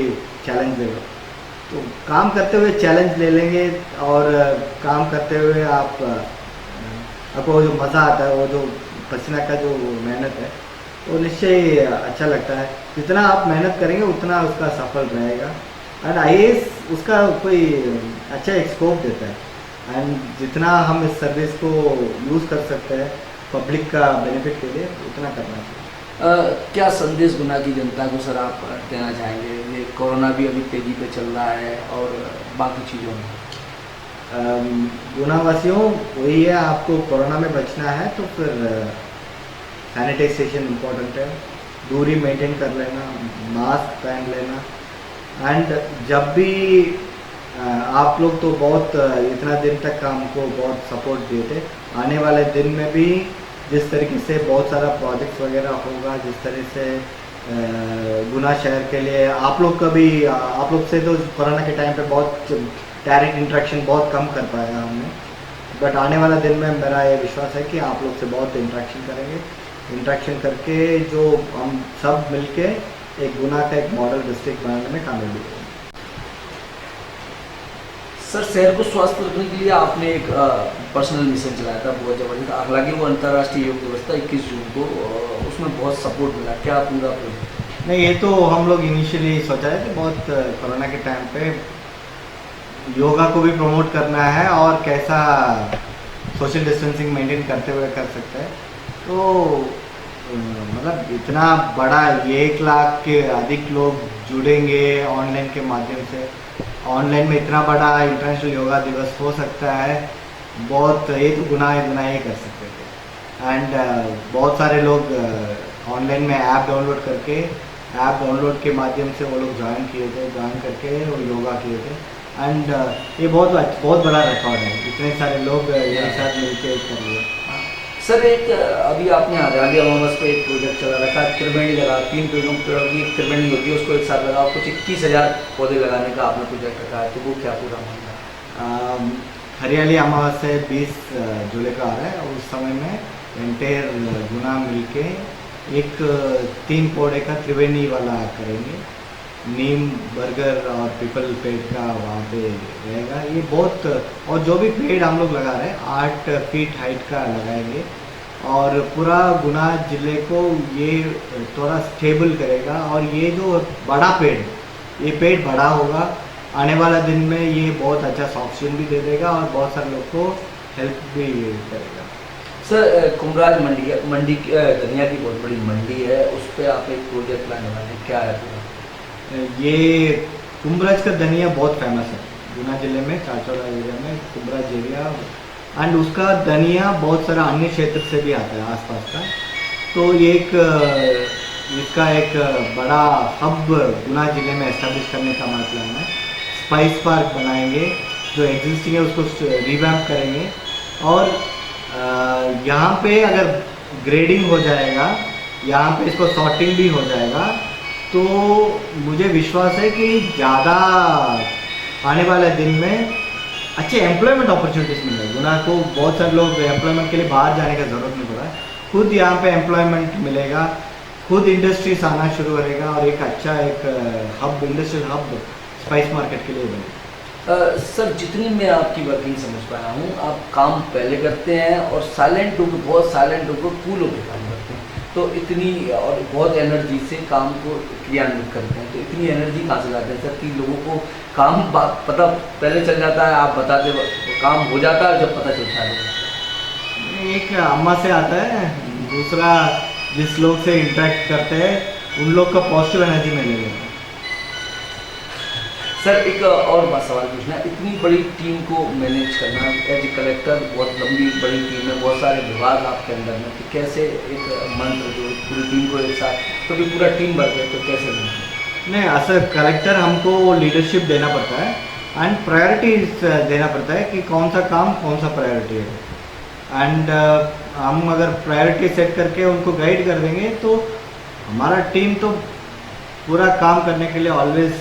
[SPEAKER 11] चैलेंज ले लो। तो काम करते हुए चैलेंज ले लेंगे और काम करते हुए आपको जो मज़ा आता है, वो जो पसीना का जो मेहनत है, वो निश्चय अच्छा लगता है। जितना आप मेहनत करेंगे उतना उसका सफल रहेगा। एंड आईएएस उसका कोई अच्छा एक स्कोप देता है, एंड जितना हम इस सर्विस को यूज़ कर सकते हैं पब्लिक का बेनिफिट के लिए, उतना करना चाहिए।
[SPEAKER 9] क्या संदेश गुना की जनता को सर आप देना चाहेंगे? ये कोरोना भी अभी तेज़ी पे चल रहा है और बाकी चीज़ों में
[SPEAKER 11] गुना वासियों वही है, आपको कोरोना में बचना है तो फिर सैनिटाइजेशन इम्पोर्टेंट है, दूरी मेंटेन कर लेना, मास्क पहन लेना, एंड जब भी आप लोग तो बहुत इतना दिन तक हमको बहुत सपोर्ट दिए थे, आने वाले दिन में भी जिस तरीके से बहुत सारा प्रोजेक्ट्स वगैरह होगा, जिस तरह से गुना शहर के लिए आप लोग का भी, आप लोग से तो कोरोना के टाइम पे बहुत डायरेक्ट इंटरेक्शन बहुत कम कर पाया हमने, बट आने वाला दिन में मेरा ये विश्वास है कि आप लोग से बहुत इंटरेक्शन करेंगे। इंटरेक्शन करके जो हम सब मिलके एक गुना का एक मॉडल डिस्ट्रिक्ट बनाने में कामयाबी करेंगे।
[SPEAKER 9] सर, शहर को स्वस्थ रखने के लिए आपने एक पर्सनल मिशन चलाया था बहुत ज़बरदस्त, हालांकि वो अंतर्राष्ट्रीय योग दिवस था 21 जून को, उसमें बहुत सपोर्ट मिला, क्या पूरा
[SPEAKER 11] नहीं, ये तो हम लोग इनिशियली सोचा है कि बहुत कोरोना के टाइम पे योगा को भी प्रमोट करना है और कैसा सोशल डिस्टेंसिंग मेंटेन करते हुए कर सकते हैं। तो मतलब इतना बड़ा 1 लाख के अधिक लोग जुड़ेंगे ऑनलाइन के माध्यम से, ऑनलाइन में इतना बड़ा इंटरनेशनल योगा दिवस हो सकता है, बहुत ये तो गुनाह ही कर सकते थे। एंड बहुत सारे लोग ऑनलाइन में ऐप डाउनलोड के माध्यम से वो लोग ज्वाइन करके वो योगा किए थे। एंड ये बहुत बड़ा रिकॉर्ड है, इतने सारे लोग एक साथ मिलकर कर लिए।
[SPEAKER 9] सर, एक अभी आपने हरियाली अमावस पे एक प्रोजेक्ट चला रखा है, त्रिवेणी लगा, 3 पेड़ों की त्रिवेणी होती है, उसको एक साथ लगाओ, कुछ 21,000 पौधे लगाने का आपने प्रोजेक्ट रखा है, तो वो क्या पूरा मामला है?
[SPEAKER 11] हरियाली अमावस से 20 जुलाई का आ रहा है, और उस समय में एंटायर गुना मिलके एक 3 पौधे का त्रिवेणी वाला करेंगे। नीम, बर्गर और पीपल पेड़ का वहाँ पे रहेगा। ये बहुत, और जो भी पेड़ हम लोग लगा रहे हैं 8 फीट हाइट का लगाएंगे, और पूरा गुना जिले को ये थोड़ा स्टेबल करेगा। और ये जो बड़ा पेड़, ये पेड़ बड़ा होगा, आने वाला दिन में ये बहुत अच्छा ऑक्सीजन भी दे देगा और बहुत सारे लोग को हेल्प भी करेगा।
[SPEAKER 9] सर, कुमराज मंडी धनिया की बहुत बड़ी मंडी है, उस पर आप एक प्रोजेक्ट लाने वाले हैं, क्या है पूरा?
[SPEAKER 11] ये कुमराज का धनिया बहुत फेमस है गुना जिले में, चाचौड़ा एरिया में कुमराज एरिया, एंड उसका धनिया बहुत सारा अन्य क्षेत्र से भी आता है आसपास का। तो ये इसका एक बड़ा हब गुना जिले में एस्टेब्लिश करने का हमारा प्लान है। स्पाइस पार्क बनाएंगे, जो एग्जिस्टिंग है उसको रिवैम्प करेंगे, और यहाँ पे अगर ग्रेडिंग हो जाएगा, यहाँ पे इसको सॉर्टिंग भी हो जाएगा, तो मुझे विश्वास है कि ज़्यादा आने वाले दिन में अच्छे एम्प्लॉयमेंट अपॉर्चुनिटीज़ मिलेंगे। गुना को बहुत सारे लोग एम्प्लॉयमेंट के लिए बाहर जाने का ज़रूरत नहीं पड़ा है, खुद यहाँ पे एम्प्लॉयमेंट मिलेगा, खुद इंडस्ट्रीज आना शुरू करेगा, और एक अच्छा एक hub, industrial hub spice market के लिए बनेगा।
[SPEAKER 9] सर, जितनी मैं आपकी वर्किंग समझ पाया हूँ, आप काम पहले करते हैं और साइलेंट होकर, बहुत साइलेंट होकर फूलों पे काम करते हैं, तो इतनी और बहुत एनर्जी से काम को क्रियान्वित करते हैं, तो इतनी एनर्जी कहाँ से लाते हैं सर कि लोगों को काम पता पहले चल जाता है, आप बताते काम हो जाता है जब पता चलता है?
[SPEAKER 11] एक अम्मा से आता है, दूसरा जिस लोग से इंटरेक्ट करते हैं उन लोग का पॉजिटिव एनर्जी मिलेगा।
[SPEAKER 9] सर, एक और बात सवाल पूछना है, इतनी बड़ी टीम को मैनेज करना एज ए कलेक्टर, बहुत लंबी बड़ी टीम है, बहुत सारे विभाग आपके अंदर में, तो कैसे एक मंत्र जो पूरी टीम को एक साथ, क्योंकि तो पूरा टीम वर्क है, तो कैसे
[SPEAKER 11] नहीं, ऐसा कलेक्टर हमको लीडरशिप देना पड़ता है एंड प्रायोरिटीज देना पड़ता है कि कौन सा काम कौन सा प्रायोरिटी है। एंड हम अगर प्रायोरिटी सेट करके उनको गाइड कर देंगे तो हमारा टीम तो पूरा काम करने के लिए ऑलवेज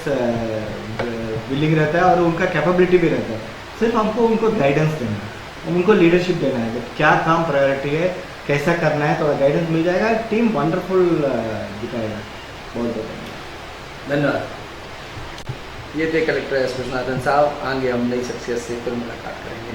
[SPEAKER 11] विलिंग रहता है, और उनका कैपेबिलिटी भी रहता है। सिर्फ हमको उनको गाइडेंस देना है, उनको लीडरशिप देना है, क्या काम प्रायोरिटी है, कैसा करना है, तो गाइडेंस मिल जाएगा, टीम वंडरफुल दिखाएगा। बहुत बहुत
[SPEAKER 9] धन्यवाद। ये थे कलेक्टर एस विश्वनाथन साहब। आगे हम नई शख्सियत से फिर मुलाकात करेंगे।